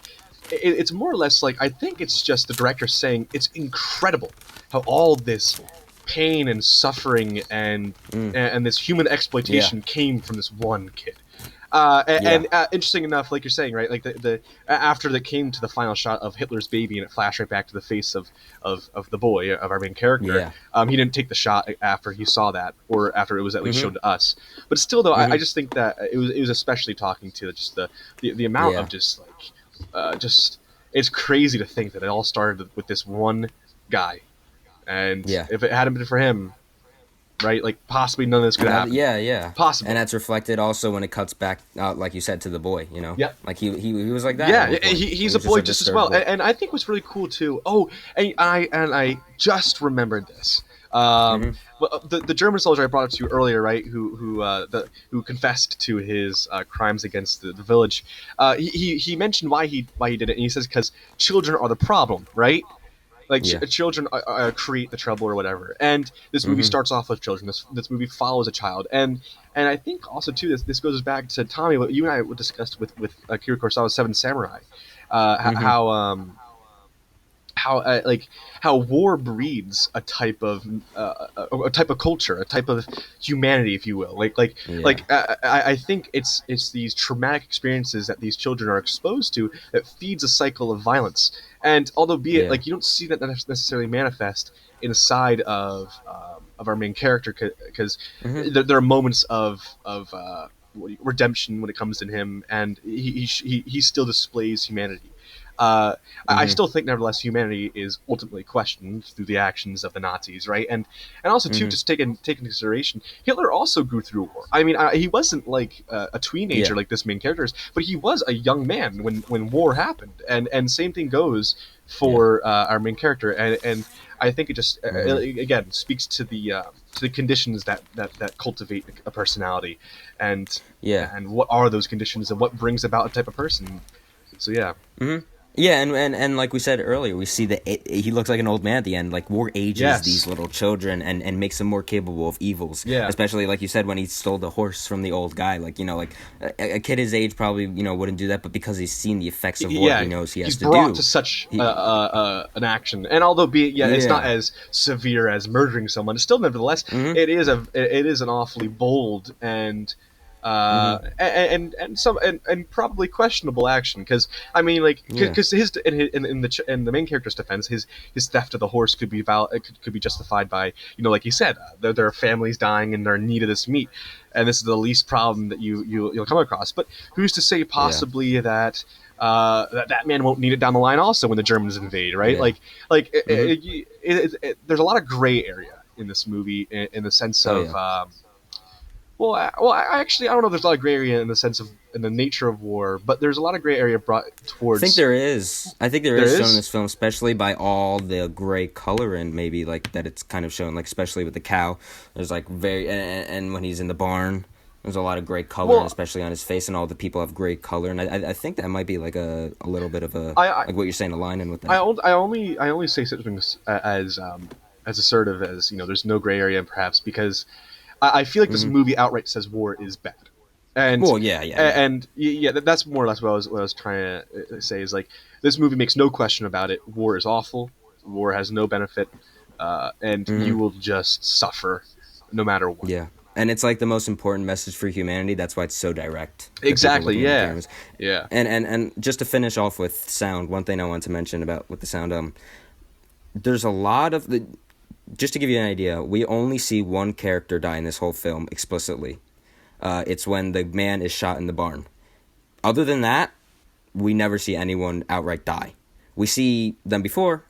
it's more or less like I think it's just the director saying it's incredible how all this pain and suffering and this human exploitation came from this one kid. And interesting enough, like you're saying, right? Like the after that came to the final shot of Hitler's baby, and it flashed right back to the face of the boy, of our main character. Yeah. He didn't take the shot after he saw that, or after it was at least Mm-hmm. shown to us. But still, though, Mm-hmm. I just think that it was especially talking to just the amount Yeah. of just it's crazy to think that it all started with this one guy, and Yeah. if it hadn't been for him, right, like possibly none of this could happen. Yeah, yeah. Possible. And that's reflected also when it cuts back, like you said, to the boy, Yep. Like he was like that. Yeah, at one point. he's He a was boy just as well, disturbed boy. and I think what's really cool too. Oh, and I just remembered this. Mm-hmm. Well, the German soldier I brought up to you earlier, right? Who confessed to his crimes against the village. He mentioned why he did it, and he says because children are the problem, right? Like Yeah. children create the trouble or whatever. And this movie Mhm. starts off with children. This movie follows a child, and I think also too this goes back to Tommy, what you and I discussed with Akira Kurosawa's Seven Samurai, Mhm. how war breeds a type of culture, a type of humanity, if you will. I think it's these traumatic experiences that these children are exposed to that feeds a cycle of violence. And although be it Yeah. like you don't see that necessarily manifest inside of our main character, because Mhm. there are moments of redemption when it comes to him, and he still displays humanity. I Mhm. still think, nevertheless, humanity is ultimately questioned through the actions of the Nazis, right? And also too, Mhm. just take into consideration, Hitler also grew through war. I mean, he wasn't like a teenager Yeah. like this main character is, but he was a young man when war happened, and same thing goes for our main character, and I think it just Mhm. again speaks to the conditions that cultivate a personality, and Yeah. and what are those conditions, and what brings about a type of person. So yeah. Mhm. Yeah, and like we said earlier, we see that he looks like an old man at the end. Like war ages these Yes. little children and makes them more capable of evils. Yeah. Especially like you said when he stole the horse from the old guy. Like like a kid his age probably wouldn't do that, but because he's seen the effects of what Yeah, he knows he has he's to brought do. to such He, an action, and although it's not yeah. as severe as murdering someone, still nevertheless Mhm. it is an awfully bold and Mhm. and probably questionable action, because I mean, like, Yeah. because his in the main character's defense, his theft of the horse could be could be justified by, like you said, there are families dying and they're in need of this meat, and this is the least problem that you'll come across. But who's to say Yeah. possibly that that man won't need it down the line also when the Germans invade, right? Yeah. Mhm. There's a lot of gray area in this movie, in the sense Oh of yeah. I actually, I don't know if there's a lot of gray area in the sense of in the nature of war, but there's a lot of gray area brought I think towards. there is. I think there There is shown in is. this film, especially by all the gray color and maybe like that it's kind of shown, like especially with the cow. There's like and when he's in the barn, there's a lot of gray color, and Well, especially on his face, and all the people have gray color, and I think that might be like a little bit of a I like what you're saying, a line in with that. I only say such things as assertive as, there's no gray area perhaps because I feel like this Hmm. movie outright says war is bad, and Well, yeah, yeah, yeah. that's more or less what I was trying to say is like this movie makes no question about it. War is awful. War has no benefit, and Hmm. you will just suffer no matter what. Yeah. And it's like the most important message for humanity. That's why it's so direct. To people Exactly. looking at the Yeah. cameras. Yeah. And just to finish off with sound, one thing I want to mention about with the sound, there's a lot of the. Just to give you an idea, we only see one character die in this whole film explicitly. It's when the man is shot in the barn. Other than that, we never see anyone outright die. We see them before.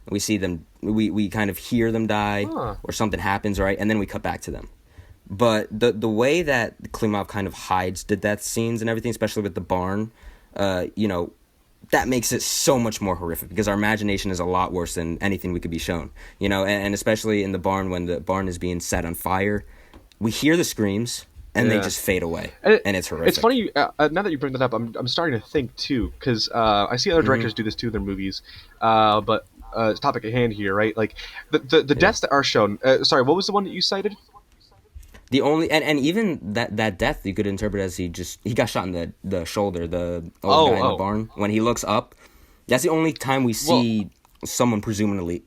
We see them. We kind of hear them die, Huh. or something happens, right? And then we cut back to them. But the way that Klimov kind of hides the death scenes and everything, especially with the barn, that makes it so much more horrific because our imagination is a lot worse than anything we could be shown. And especially in the barn when the barn is being set on fire, we hear the screams and they just fade away, and it's horrific. It's funny now that you bring that up. I'm starting to think too because I see other directors do this too in their movies, but topic at hand here, right? Like the deaths that are shown. Sorry, what was the one that you cited? The only and even that death you could interpret as he got shot in the shoulder, the old guy in the barn. When he looks up, that's the only time we see someone presumably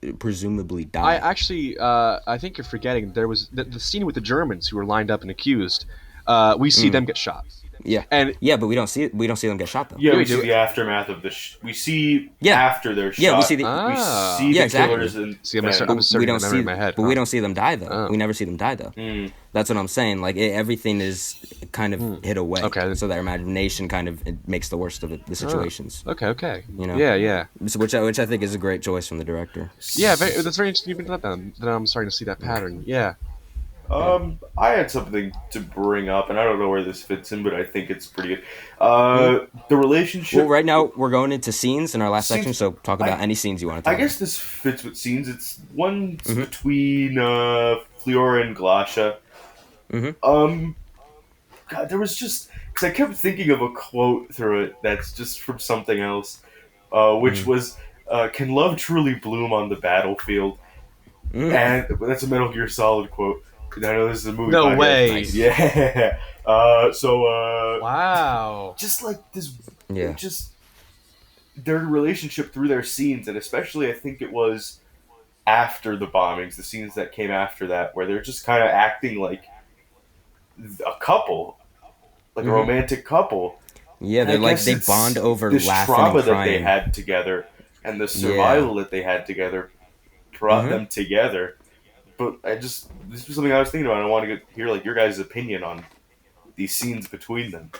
die. I actually I think you're forgetting there was the scene with the Germans who were lined up and accused. We see them get shot. Yeah, but we don't see them get shot though. Yeah, we see the aftermath of the. We see after they're shot. Yeah, we see the killers. And see, I'm we don't see in my head, but we don't see them die though. We never see them die though. That's what I'm saying. Like everything is kind of hid away. Okay. So their imagination kind of makes the worst of the situations. Okay. Yeah. So, which I think is a great choice from the director. Yeah, that's very interesting. You bring that down. Then I'm starting to see that pattern. Yeah. I had something to bring up, and I don't know where this fits in, but I think it's pretty good. The relationship. Well, right now we're going into scenes in our last section, so talk about any scenes you want to talk about. I guess this fits with scenes. It's one between Fliora and Glasha. God, there was just because I kept thinking of a quote through it that's just from something else, which was, "Can love truly bloom on the battlefield?" And that's a Metal Gear Solid quote. I know this is a movie. No way. Nice. Yeah. Wow. Just like this. Yeah. Just their relationship through their scenes, and especially I think it was after the bombings, the scenes that came after that, where they're just kind of acting like a couple, like a romantic couple. Yeah, they're like they bond over this laughing trauma and crying. that they had together, and the survival that they had together brought them together. But this was something I was thinking about. And I want to hear like your guys' opinion on these scenes between them.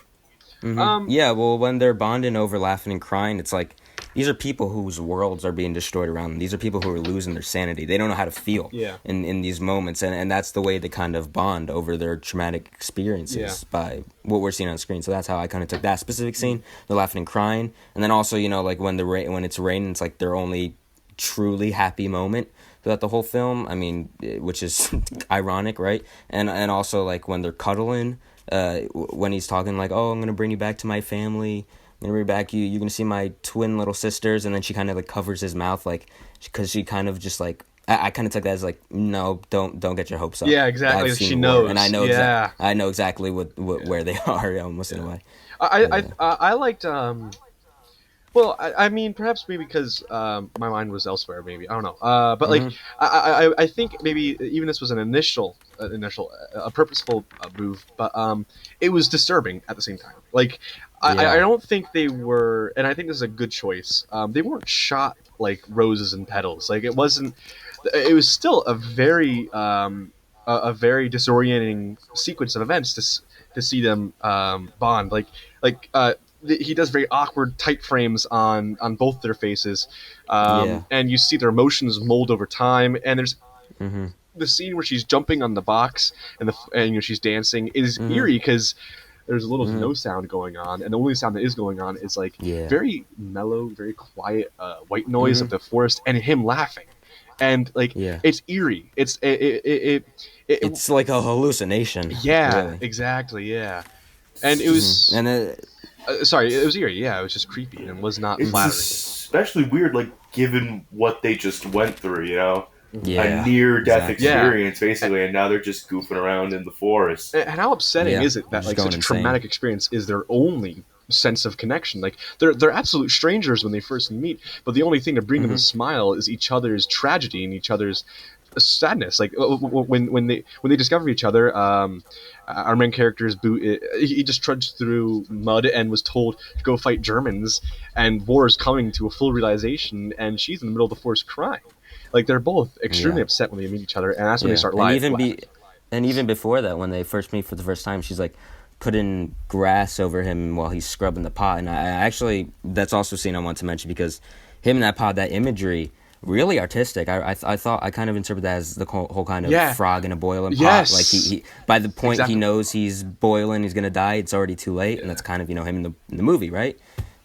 Yeah, well, when they're bonding over laughing and crying, it's like these are people whose worlds are being destroyed around them. These are people who are losing their sanity. They don't know how to feel in these moments, and that's the way they kind of bond over their traumatic experiences by what we're seeing on screen. So that's how I kind of took that specific scene, the laughing and crying, and then also like when it's raining, it's like their only truly happy moment throughout the whole film. I mean, which is ironic, right? And also like when they're cuddling, when he's talking like, "Oh, I'm gonna bring you back to my family. I'm gonna bring back you. You're gonna see my twin little sisters," and then she kind of like covers his mouth, like because she kind of just like I kind of took that as like, no, don't get your hopes up. Yeah, exactly. She knows, and I know I know exactly what where they are almost in a way. I liked. Well, I mean, perhaps maybe because my mind was elsewhere. Maybe I don't know. But like, I think maybe even this was an initial, purposeful move, but it was disturbing at the same time. Like, I don't think they were, and I think this is a good choice. They weren't shot like roses and petals. Like it wasn't. It was still a very disorienting sequence of events to see them bond. He does very awkward tight frames on both their faces, and you see their emotions mold over time. And there's the scene where she's jumping on the box and she's dancing is eerie because there's a little no sound going on, and the only sound that is going on is like very mellow, very quiet white noise of the forest and him laughing, and like it's eerie. It's like a hallucination. Yeah, really. Exactly. Yeah, and it was sorry, it was eerie. Yeah, it was just creepy and was not flattering. Especially weird, like given what they just went through, a near-death experience, basically, and now they're just goofing around in the forest. And how upsetting is it that like such a traumatic experience is their only sense of connection? Like they're absolute strangers when they first meet, but the only thing to bring them a smile is each other's tragedy and each other's sadness. Like when they discover each other, our main character's he just trudged through mud and was told to go fight Germans, and war is coming to a full realization, and she's in the middle of the forest crying. Like they're both extremely upset when they meet each other, and that's when they start lying. And even before that, when they first meet for the first time, she's like putting grass over him while he's scrubbing the pot. And I actually, that's also a scene I want to mention because him in that pot, that imagery really artistic. I thought I kind of interpreted that as the whole kind of Yeah. frog in a boiling pot. Yes. Like he by the point Exactly. he knows he's boiling, he's gonna die. It's already too late, and Yeah. that's kind of him in the movie, right?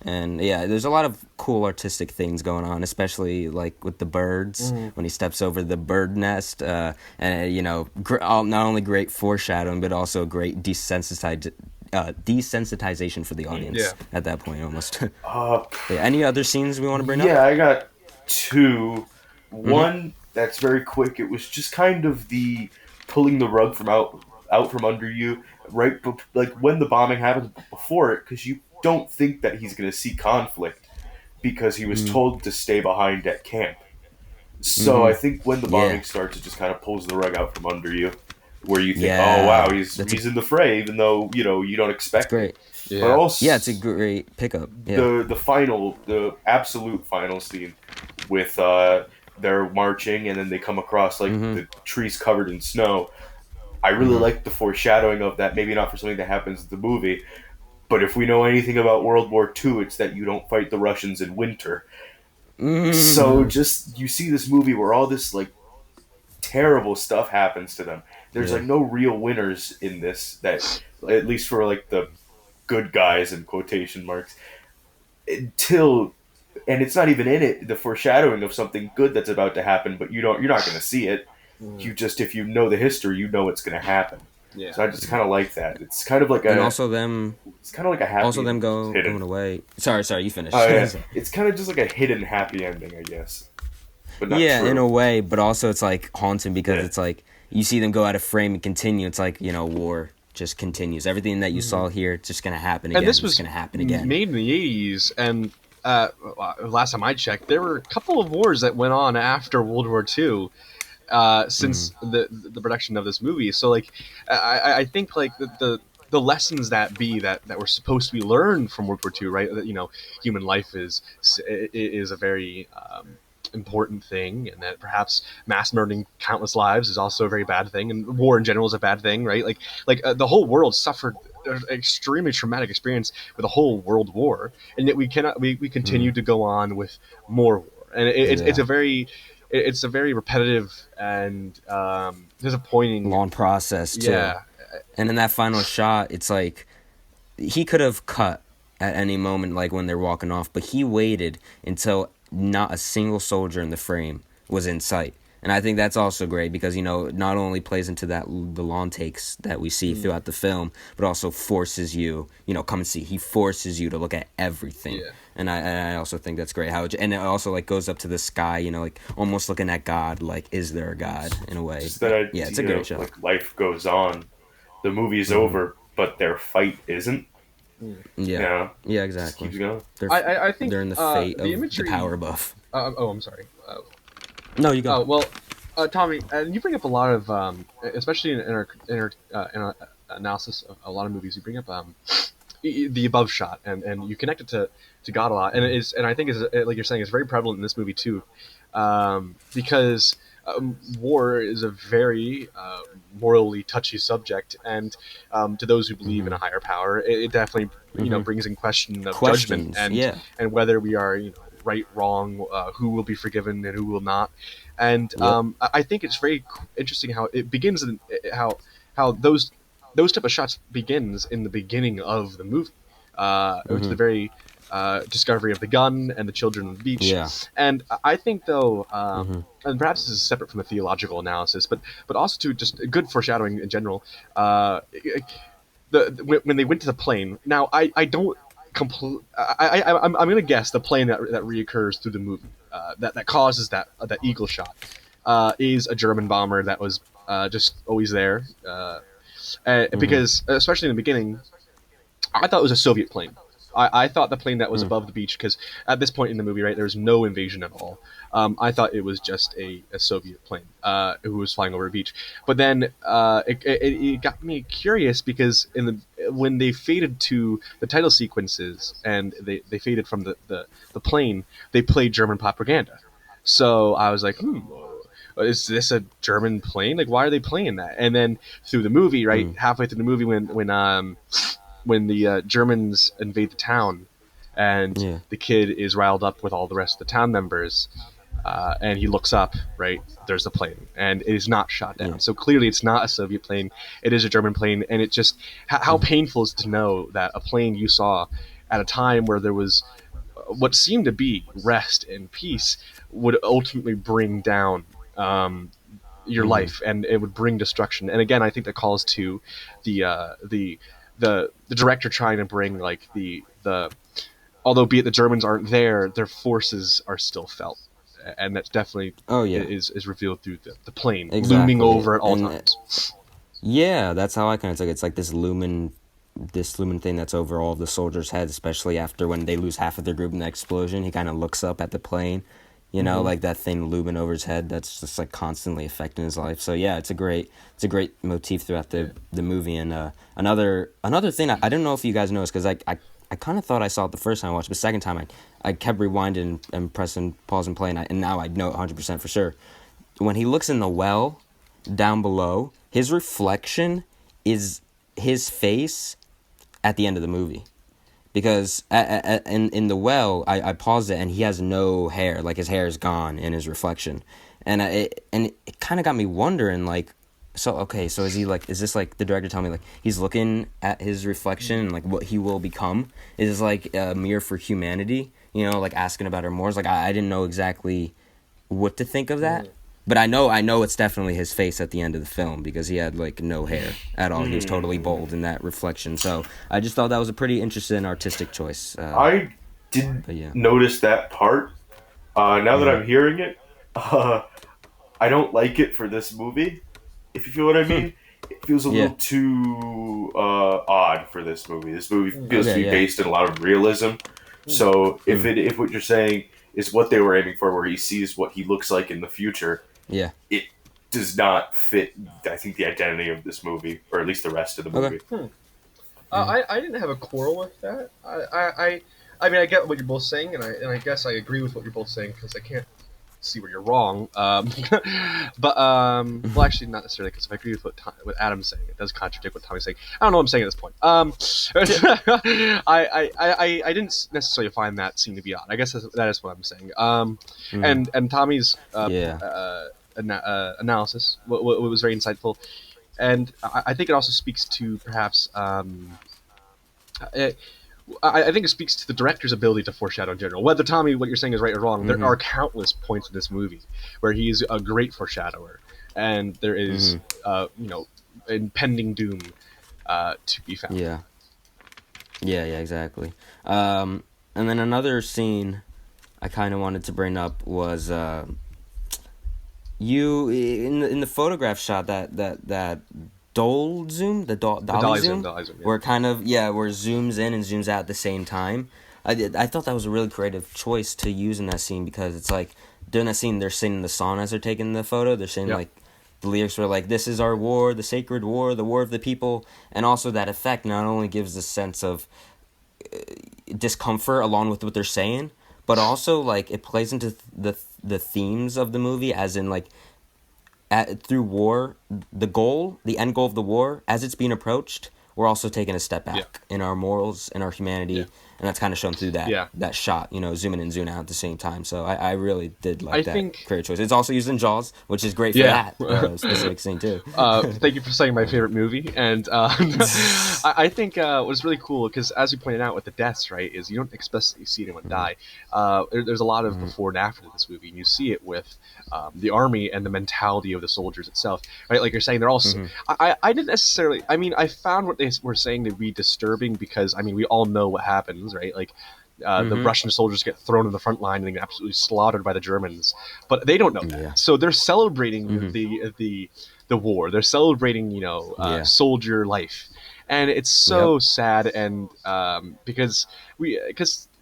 And yeah, there's a lot of cool artistic things going on, especially like with the birds when he steps over the bird nest, and not only great foreshadowing but also great desensitization for the audience Yeah. at that point almost. Uh, Yeah, any other scenes we want to bring up? yeah, I got two. One that's very quick. It was just kind of the pulling the rug from out from under you, right? Like when the bombing happens, but before it, because you don't think that he's going to see conflict because he was told to stay behind at camp. So I think when the bombing Yeah. starts, it just kind of pulls the rug out from under you, where you think, Yeah. "Oh wow, he's That's in the fray," even though you don't expect great. it. Yeah. But also, Yeah, it's a great pickup. Yeah. the absolute final scene with they're marching and then they come across like the trees covered in snow. I really like the foreshadowing of that. Maybe not for something that happens in the movie, but if we know anything about World War II, it's that you don't fight the Russians in winter. So just you see this movie where all this like terrible stuff happens to them. There's Yeah. like no real winners in this, that at least for like the good guys in quotation marks, until, and it's not even in it, the foreshadowing of something good that's about to happen, but you're not going to see it. You just, if you know the history, you know it's going to happen. Yeah. So I just kind of like that. It's kind of like And a also them it's kind of like a happy hidden. going away. Sorry, you finished. Oh, yeah. It's kind of just like a hidden happy ending, I guess. But not Yeah, true. in a way, but also it's like haunting because Yeah. it's like you see them go out of frame and continue. It's like, war just continues. Everything that you saw here, it's just going to happen again. And this was it's going to happen again. made in the 80s, and last time I checked, there were a couple of wars that went on after World War II. Since the production of this movie, so like I think like the lessons that were supposed to be learned from World War II, right? That human life is a very important thing, and that perhaps mass murdering countless lives is also a very bad thing, and war in general is a bad thing, right? Like the whole world suffered an extremely traumatic experience with a whole world war, and yet we continue to go on with more war, and it's a very repetitive and disappointing long process too. Yeah. And in that final shot, it's like he could have cut at any moment, like when they're walking off, but he waited until not a single soldier in the frame was in sight. And I think that's also great because, not only plays into the long takes that we see throughout the film, but also forces you, come and see. He forces you to look at everything. Yeah. And I also think that's great. And it also like goes up to the sky, like almost looking at God, like, is there a God in a way? Just that idea, Yeah, it's a great shot. like life goes on, the movie's over, but their fight isn't. Yeah, Just exactly. keeps going. I think they're in the fate the of imagery, the power above. I'm sorry. No, you go. Well, Tommy, and you bring up a lot of, especially in our analysis of a lot of movies, you bring up the above shot, and you connect it to God a lot, and I think is like you're saying, it's very prevalent in this movie too, because war is a very morally touchy subject, and to those who believe in a higher power, it definitely brings in question of Questions, judgment and whether we are right, wrong, who will be forgiven and who will not. And I think it's very interesting how it begins, and how those type of shots begins in the beginning of the movie, which is the very discovery of the gun and the children on the beach. Yeah. And I think though, and perhaps this is separate from the theological analysis, but also to just good foreshadowing in general. When they went to the plane, now I don't. I'm gonna guess the plane that reoccurs through the movie that causes that eagle shot is a German bomber that was just always there, because especially in the beginning, I thought it was a Soviet plane. I thought the plane that was above the beach, because at this point in the movie, right, there was no invasion at all. I thought it was just a Soviet plane who was flying over a beach. But then it got me curious, because when they faded to the title sequences and they faded from the plane, they played German propaganda. So I was like, is this a German plane? Like, why are they playing that? And then through the movie, right, halfway through the movie, when the Germans invade the town, and the kid is riled up with all the rest of the town members, and he looks up, right? There's the plane, and it is not shot down. Yeah. So clearly, it's not a Soviet plane. It is a German plane, and it just how painful is it to know that a plane you saw at a time where there was what seemed to be rest and peace would ultimately bring down your life, and it would bring destruction. And again, I think that calls to the director trying to bring like the although be it the Germans aren't there, their forces are still felt, and that's definitely Oh yeah. is revealed through the plane Exactly. looming over at all And, times. Yeah, that's how I kind of took it. It's like this lumen thing that's over all of the soldiers' heads, especially after when they lose half of their group in the explosion. He kind of looks up at the plane, like that thing looming over his head that's just like constantly affecting his life. So yeah, it's a great motif throughout the movie. And another thing I don't know if you guys noticed, because I kind of thought I saw it the first time I watched it, but the second time I kept rewinding and pressing pause and play, and now I know 100% for sure. When he looks in the well down below, his reflection is his face at the end of the movie. Because in the well, I paused it, and he has no hair. Like, his hair is gone in his reflection. And it kind of got me wondering, like, so is he like, is this like the director telling me like he's looking at his reflection and like what he will become? Is this like a mirror for humanity? Like asking about our mores. Like, I didn't know exactly what to think of that. But I know it's definitely his face at the end of the film, because he had like no hair at all. He was totally bald in that reflection. So I just thought that was a pretty interesting artistic choice. I didn't yeah. notice that part. Now that I'm hearing it, I don't like it for this movie. If you feel what I mean, it feels a little too odd for this movie. This movie feels to be based in a lot of realism. So if what you're saying is what they were aiming for, where he sees what he looks like in the future, it does not fit, I think, the identity of this movie, or at least the rest of the movie. I didn't have a quarrel with that. I mean, I get what you're both saying, and I guess I agree with what you're both saying, because I can't see where you're wrong. But well, actually, not necessarily, because if I agree with what Adam's saying, it does contradict what Tommy's saying. I don't know what I'm saying at this point. I didn't necessarily find that scene to be odd. I guess that is what I'm saying. And Tommy's analysis was very insightful, and I think it also speaks to perhaps. I think it speaks to the director's ability to foreshadow in general. Whether, Tommy, what you're saying is right or wrong, there are countless points in this movie where he's a great foreshadower, and there is, impending doom to be found. Yeah, exactly. And then another scene I kind of wanted to bring up was you in the photograph shot that dolly zoom, dolly zoom, where it kind of where it zooms in and zooms out at the same time. I thought that was a really creative choice to use in that scene, because it's like during that scene they're singing the song as they're taking the photo. They're saying like the lyrics were like, "This is our war, the sacred war, the war of the people," and also that effect not only gives a sense of discomfort along with what they're saying, but also like it plays into the themes of the movie, as in like. Through war, the end goal of the war, as it's being approached, we're also taking a step back in our morals and our humanity, and that's kind of shown through that shot, zooming in and zooming out at the same time. So I really did like that creative choice. It's also used in Jaws, which is great for that specific scene too. Thank you for saying my favorite movie, and I think what's really cool, because as you pointed out with the deaths, right, is you don't explicitly see anyone die. There's a lot of before and after this movie, and you see it with the army and the mentality of the soldiers itself, right? Like you're saying, they're all. I didn't necessarily. I mean, I found what they were saying to be disturbing, because I mean, we all know what happens, right? Like. The Russian soldiers get thrown in the front line and get absolutely slaughtered by the Germans, but they don't know that. So they're celebrating the war. They're celebrating, soldier life, and it's so sad. And because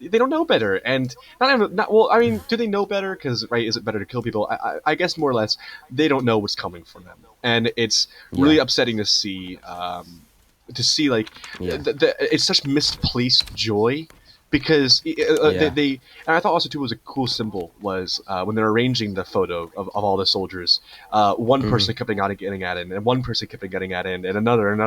they don't know better, and not well. I mean, do they know better? Because is it better to kill people? I guess more or less they don't know what's coming for them, and it's really upsetting to see. It's such misplaced joy. Because they and I thought also too was a cool symbol was when they're arranging the photo of all the soldiers, one person kept getting at it, and one person kept getting at it, and another, and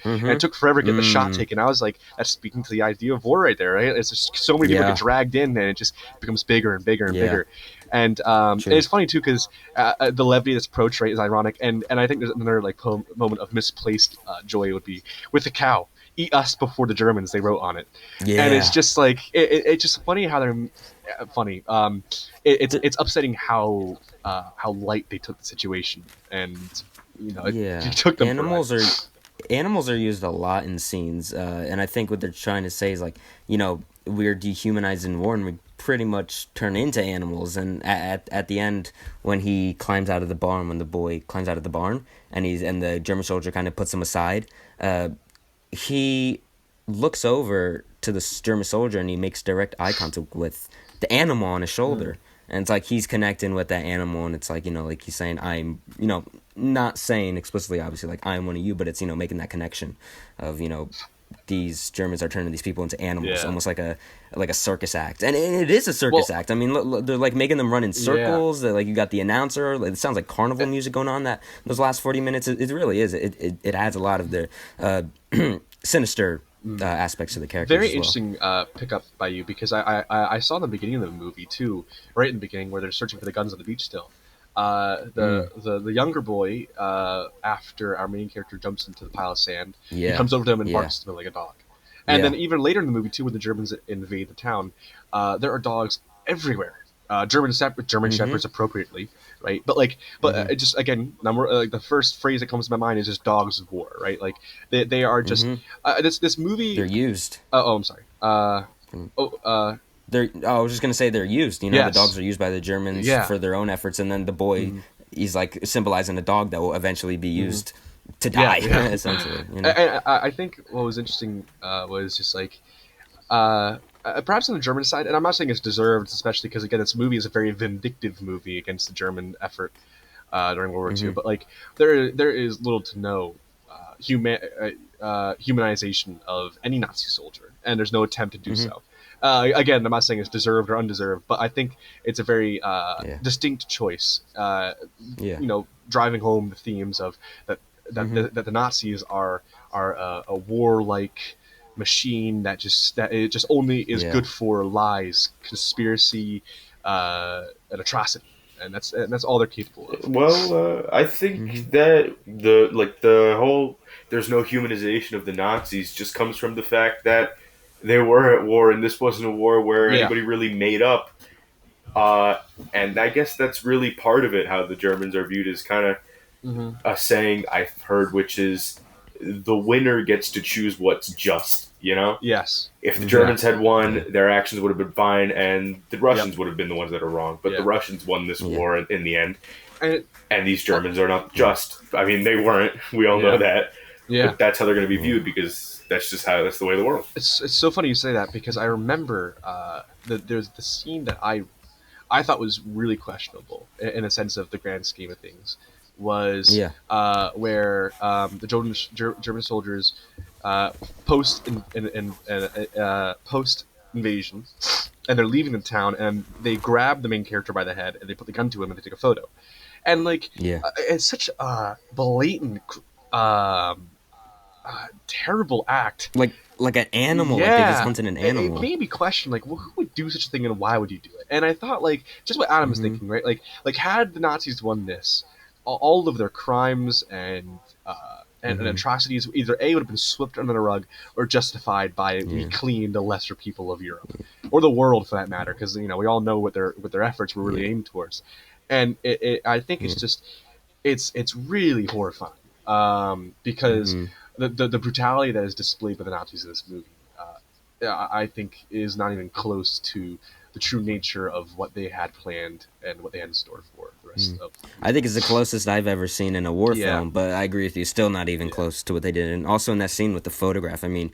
it took forever to get the shot taken. I was like, that's speaking to the idea of war right there, right? It's just so many people get dragged in, and it just becomes bigger and bigger and bigger. And it's funny too because the levity that's approached, right, is ironic, and I think there's another like moment of misplaced joy would be with the cow. Eat us before the Germans, they wrote on it, and it's just like it's just funny how they're funny. It's upsetting how light they took the situation, and it took them. Animals are used a lot in scenes, and I think what they're trying to say is like, we're dehumanized in war, and we pretty much turn into animals. And at the end, when he climbs out of the barn, when the boy climbs out of the barn, and the German soldier kind of puts him aside, he looks over to the German soldier and he makes direct eye contact with the animal on his shoulder. And it's like he's connecting with that animal, and it's like, like he's saying, I'm, not saying explicitly, obviously, like, I'm one of you, but it's, making that connection of, these Germans are turning these people into animals, almost like a circus act. And it is a circus act. I mean, look, they're like making them run in circles. They're like, you got the announcer. It sounds like carnival music going on those last 40 minutes. It really is. It adds a lot of the sinister aspects of the characters. Very as well. interesting pickup by you, because I saw the beginning of the movie too, right in the beginning where they're searching for the guns on the beach still. The younger boy, after our main character jumps into the pile of sand, he comes over to them and barks to them like a dog. And then even later in the movie too, when the Germans invade the town, there are dogs everywhere. German shepherds appropriately, right? But just again, the first phrase that comes to my mind is just dogs of war, right? Like they are just this movie. They're used. I'm sorry. I was just gonna say they're used. The dogs are used by the Germans for their own efforts, and then the boy, he's like symbolizing a dog that will eventually be used to die, essentially. And I think what was interesting was just like. Perhaps on the German side, and I'm not saying it's deserved, especially because again, this movie is a very vindictive movie against the German effort during World War II. But like, there is little to no humanization of any Nazi soldier, and there's no attempt to do so. Again, I'm not saying it's deserved or undeserved, but I think it's a very distinct choice. Driving home the themes of that the Nazis are a warlike machine that it just only is good for lies, conspiracy, and atrocity, and that's all they're capable of. Well, I think that the whole there's no humanization of the Nazis just comes from the fact that they were at war, and this wasn't a war where anybody really made up. And I guess that's really part of it, how the Germans are viewed as kind of a saying I've heard, which is the winner gets to choose what's just. Yes. If the Germans had won, their actions would have been fine, and the Russians would have been the ones that are wrong. But the Russians won this war in the end, and these Germans are not just. I mean, they weren't. We all know that. Yeah. But that's how they're going to be viewed, because that's the way of the world. It's so funny you say that, because I remember there's the scene that I thought was really questionable in a sense of the grand scheme of things. Was where the German soldiers post invasion, and they're leaving the town, and they grab the main character by the head and they put the gun to him and they take a photo, and it's such a blatant terrible act, like an animal, like they just hunted an animal. It made me question who would do such a thing and why would you do it? And I thought just what Adam was thinking, right? Like had the Nazis won this, all of their crimes and atrocities either would have been swept under the rug or justified by we cleaned the lesser people of Europe or the world, for that matter, because we all know what their efforts were really aimed towards, and I think it's just it's really horrifying because the brutality that is displayed by the Nazis in this movie, I think, is not even close to the true nature of what they had planned and what they had in store for the rest of. I think it's the closest I've ever seen in a war film, but I agree with you, still not even close to what they did. And also in that scene with the photograph, I mean,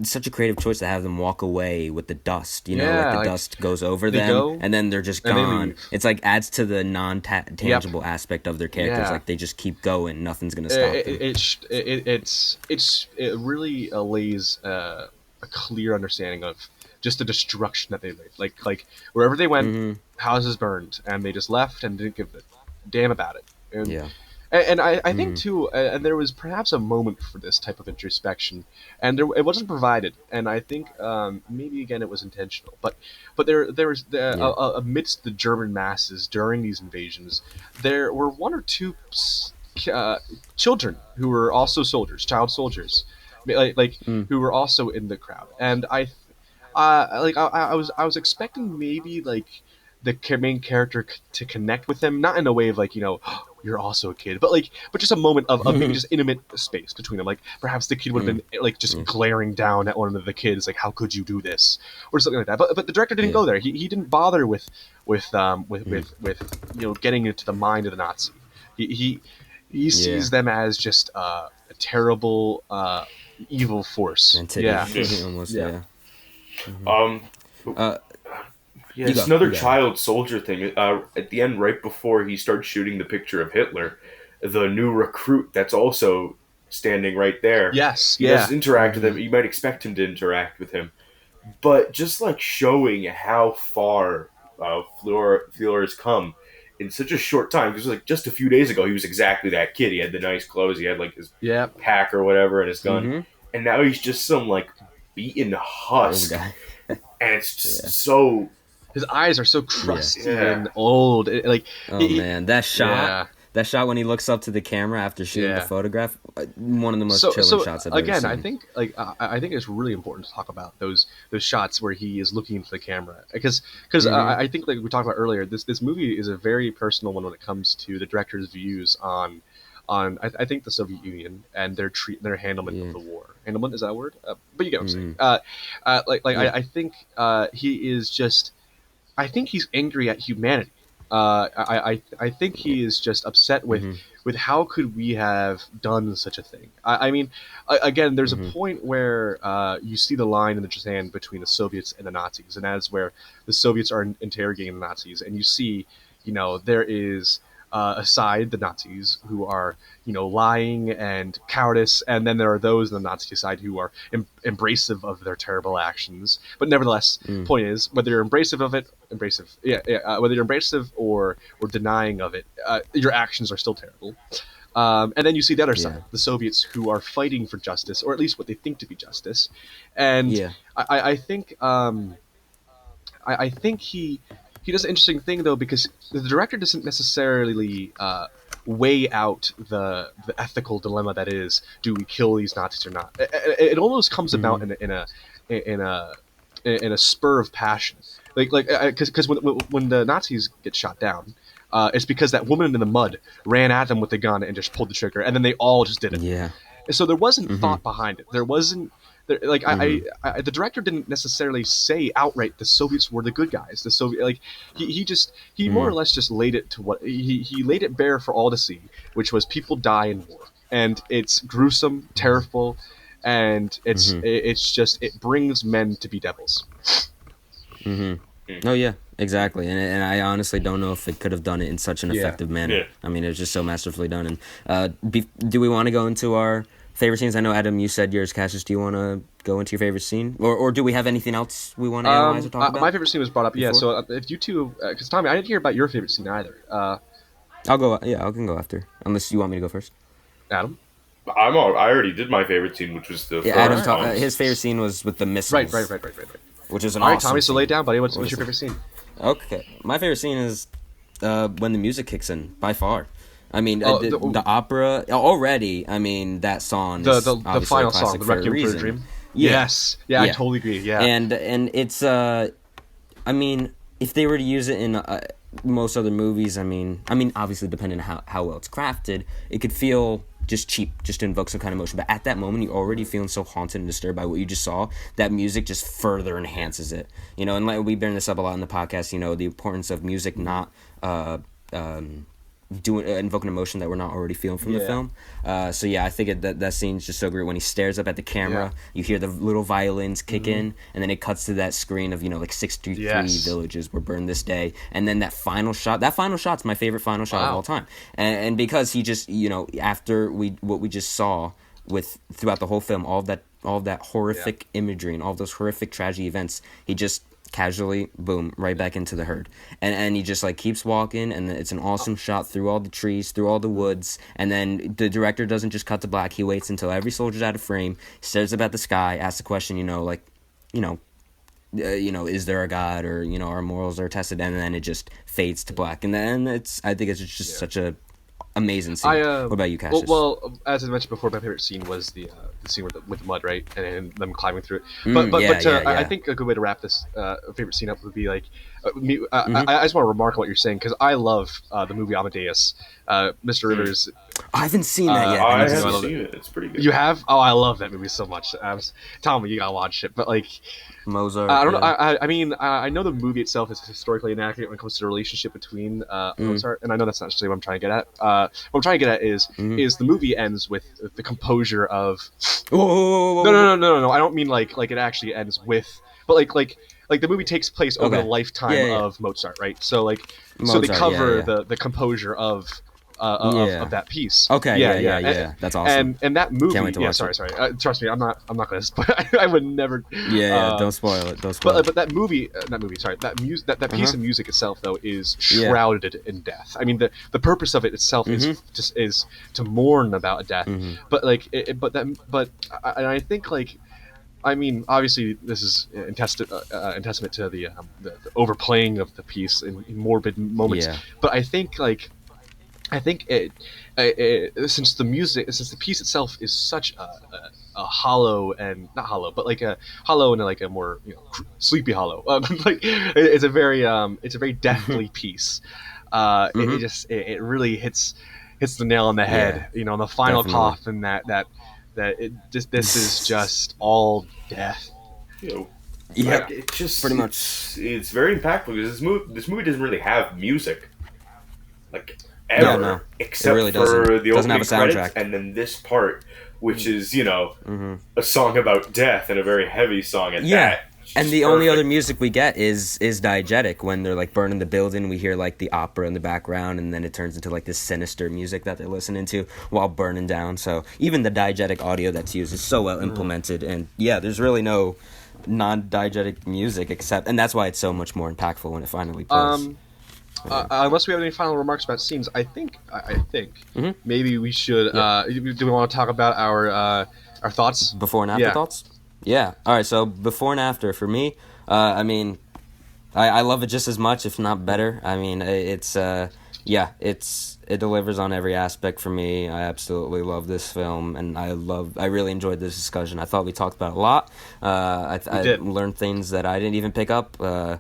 such a creative choice to have them walk away with the dust, the dust goes over them, and then they're just gone. It's adds to the non-tangible aspect of their characters. Like they just keep going, nothing's gonna stop them. It really lays a clear understanding of just the destruction that they made. Like wherever they went, houses burned, and they just left and didn't give a damn about it. And And I think too, and there was perhaps a moment for this type of introspection, and it wasn't provided. And I think maybe again it was intentional, but there was amidst the German masses during these invasions, there were one or two children who were also soldiers, child soldiers, who were also in the crowd, and I was expecting maybe like the main character to connect with them, not in a way of like, you're also a kid, but just a moment of maybe just intimate space between them. Like perhaps the kid would have been like just glaring down at one of the kids, like, how could you do this, or something like that. But the director didn't go there. He didn't bother with getting into the mind of the Nazi. He sees them as just a terrible evil force. Entity. Almost. Yeah. Yeah, it's another child soldier thing. At the end, right before he starts shooting the picture of Hitler, the new recruit that's also standing right there. Yes, he does interact with him. You might expect him to interact with him, but just like showing how far Fuhrer has come in such a short time. Because like just a few days ago, he was exactly that kid. He had the nice clothes. He had like his pack or whatever and his gun, and now he's just some like beaten husk, and it's just so. His eyes are so crusty and old. Man, that shot when he looks up to the camera after shooting the photograph, one of the most chilling shots I've ever seen. I think it's really important to talk about those shots where he is looking into the camera, because I think, like we talked about earlier, this movie is a very personal one when it comes to the director's views on I think the Soviet Union and their handlement of the war. Handlement, is that a word? But you get what I'm saying. I think he is just. I think he's angry at humanity. I think he is just upset with how could we have done such a thing. I mean, again, there's a point where you see the line in the sand between the Soviets and the Nazis, and that's where the Soviets are interrogating the Nazis, and you see, there is aside the Nazis who are lying and cowardice, and then there are those on the Nazi side who are embracive of their terrible actions. But nevertheless, point is, whether you're embracive of it, whether you're embracive or denying of it, your actions are still terrible. And then you see the other side, the Soviets, who are fighting for justice, or at least what they think to be justice. And I think he does an interesting thing, though, because the director doesn't necessarily weigh out the ethical dilemma that is, do we kill these Nazis or not? It almost comes about in a spur of passion, because when the Nazis get shot down, it's because that woman in the mud ran at them with the gun and just pulled the trigger, and then they all just did it. Yeah. So there wasn't thought behind it. There wasn't. The director didn't necessarily say outright the Soviets were the good guys. The Soviet, he more or less just laid it to what he laid it bare for all to see, which was people die in war, and it's gruesome, terrible, and it brings men to be devils. Oh yeah, exactly, and I honestly don't know if it could have done it in such an effective manner. Yeah. I mean, it was just so masterfully done. And do we want to go into our favorite scenes? I know, Adam, you said yours. Cassius, do you want to go into your favorite scene? Or do we have anything else we want to analyze or talk about? My favorite scene was brought up, before? So if you two... Because, Tommy, I didn't hear about your favorite scene either. I'll go... Yeah, I can go after. Unless you want me to go first. Adam? I already did my favorite scene, which was the... Yeah, Adam his favorite scene was with the missiles. Right. Which is an awesome awesome Tommy, scene. So lay it down, buddy. What's your favorite scene? Okay. My favorite scene is when the music kicks in, by far. I mean, the opera already. I mean, that song is the final song, "The Requiem for a Dream." Yes, I totally agree. Yeah, and it's I mean, if they were to use it in most other movies, I mean, obviously depending on how well it's crafted, it could feel just cheap, just to invoke some kind of emotion. But at that moment, you're already feeling so haunted and disturbed by what you just saw. That music just further enhances it. And like we bring this up a lot in the podcast. The importance of music not invoking emotion that we're not already feeling from the film. So I think that scene's just so great when he stares up at the camera. You hear the little violins kick in, and then it cuts to that screen of 63 villages were burned this day, and then that final shot's my favorite final shot of all time, and because he just after what we just saw throughout the whole film, all that horrific imagery and all those horrific tragedy events, he just casually, boom, right back into the herd. And he just like keeps walking, and it's an awesome shot through all the trees, through all the woods, and then the director doesn't just cut to black. He waits until every soldier's out of frame, stares up at the sky, asks the question, is there a God, or our morals are tested, and then it just fades to black, and then I think it's just such a amazing scene. What about you, Cassius? Well, as I mentioned before, my favorite scene was the scene with the mud, right, and them climbing through it. I think a good way to wrap this favorite scene up would be like, I just want to remark on what you're saying, because I love the movie Amadeus. Mr. Rivers. I haven't seen that yet. I haven't seen it. It's pretty good. You have? Oh, I love that movie so much. Telling me you gotta watch it, but like. Mozart. I don't know. I mean, I know the movie itself is historically inaccurate when it comes to the relationship between Mozart, and I know that's not necessarily what I'm trying to get at. What I'm trying to get at is the movie ends with the composure of. Whoa. No. I don't mean like it actually ends with, but like the movie takes place over the lifetime of Mozart, right? So so they cover the composure of that piece. Okay, yeah. That's awesome. And that movie. Can't wait to watch sorry. it. Trust me, I'm not gonna spoil. I would never. Don't spoil it. Don't spoil it. But that movie. Sorry. That music. That piece of music itself, though, is shrouded in death. I mean, the purpose of it itself is to mourn about a death. But I think like. I mean, obviously, this is in testament to the overplaying of the piece in morbid moments. Yeah. But I think since the piece itself is such a hollow, and not hollow, but like a hollow and like a more sleepy hollow. It's a very deathly piece. It really hits the nail on the head. On the final cough, and this is just all death. Yeah, it just pretty much. It's very impactful because this movie doesn't really have music, like ever, except really for the opening credits, and then this part, which is a song about death and a very heavy song. And and the only other music we get is diegetic. When they're like burning the building, we hear like the opera in the background, and then it turns into like this sinister music that they're listening to while burning down. So even the diegetic audio that's used is so well implemented, and there's really no non-diegetic music except, and that's why it's so much more impactful when it finally plays. Unless we have any final remarks about scenes, I think maybe we should. Do we want to talk about our thoughts? Before and after thoughts? Yeah. All right. So before and after for me, I mean, I love it just as much, if not better. I mean, it delivers on every aspect for me. I absolutely love this film, and I really enjoyed this discussion. I thought we talked about it a lot. I learned things that I didn't even pick up. Before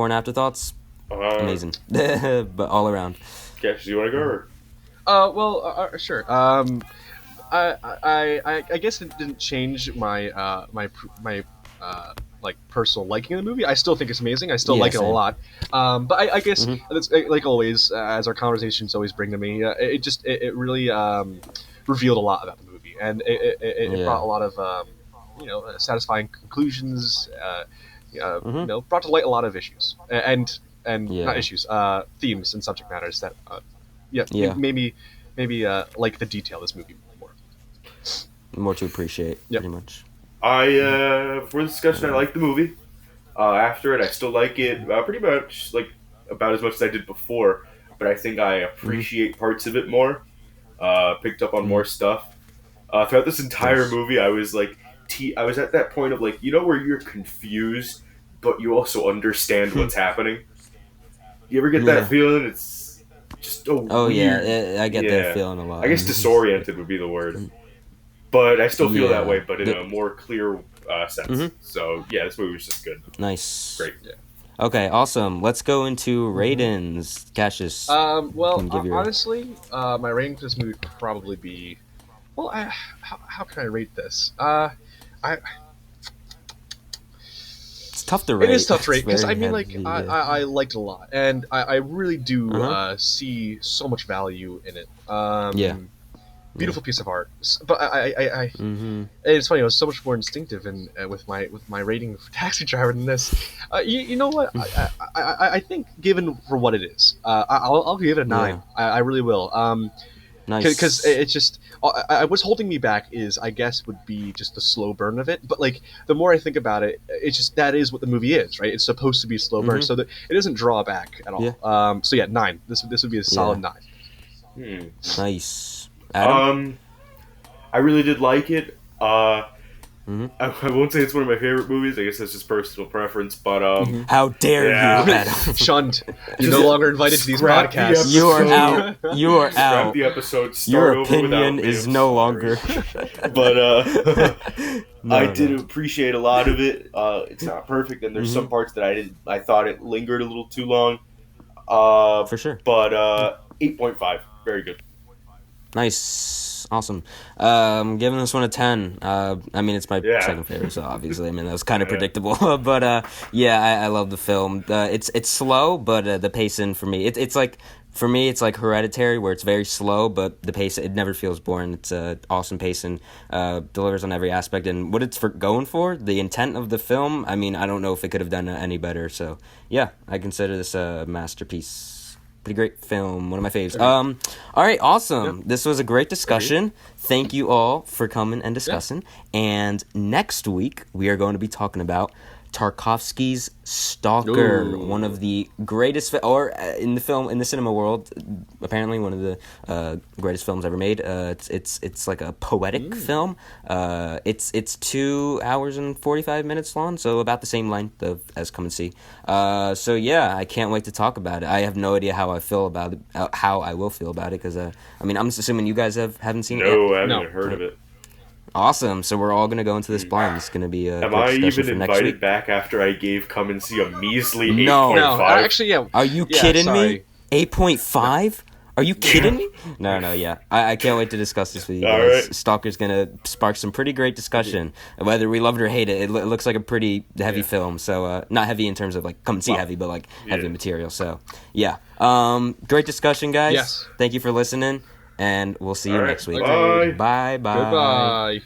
and after thoughts, amazing, but all around. Cash, do you want to go? Sure. I guess it didn't change my like personal liking of the movie. I still think it's amazing. I still like it a lot. But I guess it's, like always, as our conversations always bring to me, it really revealed a lot about the movie, and it brought a lot of satisfying conclusions. Brought to light a lot of issues and not issues, themes and subject matters that maybe like the detail of this movie more to appreciate. Pretty much. For the discussion, I like the movie. After it, I still like it pretty much about as much as I did before, but I think I appreciate parts of it more. Picked up on more stuff. Throughout this entire movie, I was I was at that point of where you're confused, but you also understand what's happening. You ever get that feeling? It's just weird. I get that feeling a lot. I guess disoriented would be the word. But I still feel that way, but in a more clear sense. So, this movie was just good. Nice. Great. Yeah. Okay, awesome. Let's go into ratings. Cassius. Honestly, my rating for this movie would probably be... Well, how can I rate this? It's tough to rate. It is tough to rate, because I liked it a lot. And I really do see so much value in it. Beautiful piece of art, but it's funny. I was so much more instinctive with my rating for Taxi Driver than this. You know what? I think, given for what it is, I'll give it a 9. I really will. Nice. Because it's just what's holding me back is, I guess, would be just the slow burn of it. But like, the more I think about it, it's just that is what the movie is, right? It's supposed to be a slow burn, so that it doesn't draw back at all. Yeah. So yeah, 9. This would be a solid 9. Nice. Adam? I really did like it. Mm-hmm. I won't say it's one of my favorite movies. I guess that's just personal preference. But How dare you, Adam? Shunned. You're no longer invited to these scrap the podcasts. You are out. You are scrap out. the episode. Start Your over without opinion me, is I'm no sorry. longer. But I did no. appreciate a lot of it. It's not perfect, and there's some parts that I thought it lingered a little too long. For sure. But 8.5, very good. Nice. Awesome. Giving this one a 10. I mean, it's my second favorite, so obviously, I mean, that was kind of predictable. But I love the film. It's slow, but the pacing for me, it's like, for me, it's like Hereditary, where it's very slow, but the pace, it never feels boring. It's awesome pacing, delivers on every aspect, and what it's going for, the intent of the film, I mean, I don't know if it could have done any better. So yeah, I consider this a masterpiece. Pretty great film, one of my faves. All right, awesome. Yeah. This was a great discussion. Thank you all for coming and discussing. Yeah. And next week, we are going to be talking about Tarkovsky's Stalker, one of the greatest, in the cinema world, apparently one of the greatest films ever made. It's like a poetic film. It's 2 hours and 45 minutes long, so about the same length as Come and See. So yeah, I can't wait to talk about it. I have no idea how I feel about it, how I will feel about it, because I mean, I'm assuming you guys haven't seen it yet? No, I haven't heard of it. Awesome. So we're all going to go into this blind. It's going to be a Am good I discussion even for next invited week. back after I gave Come and See a measly 8.5? No, actually, yeah. Are you kidding me? 8.5? Are you kidding me? No, yeah. I can't wait to discuss this with you guys. Right. Stalker's going to spark some pretty great discussion. Whether we love it or hate it, it looks like a pretty heavy film. So, not heavy in terms of like Come and See heavy, but like heavy material. So, yeah. Great discussion, guys. Yes. Thank you for listening, and we'll see you next week. Bye. Bye. Goodbye.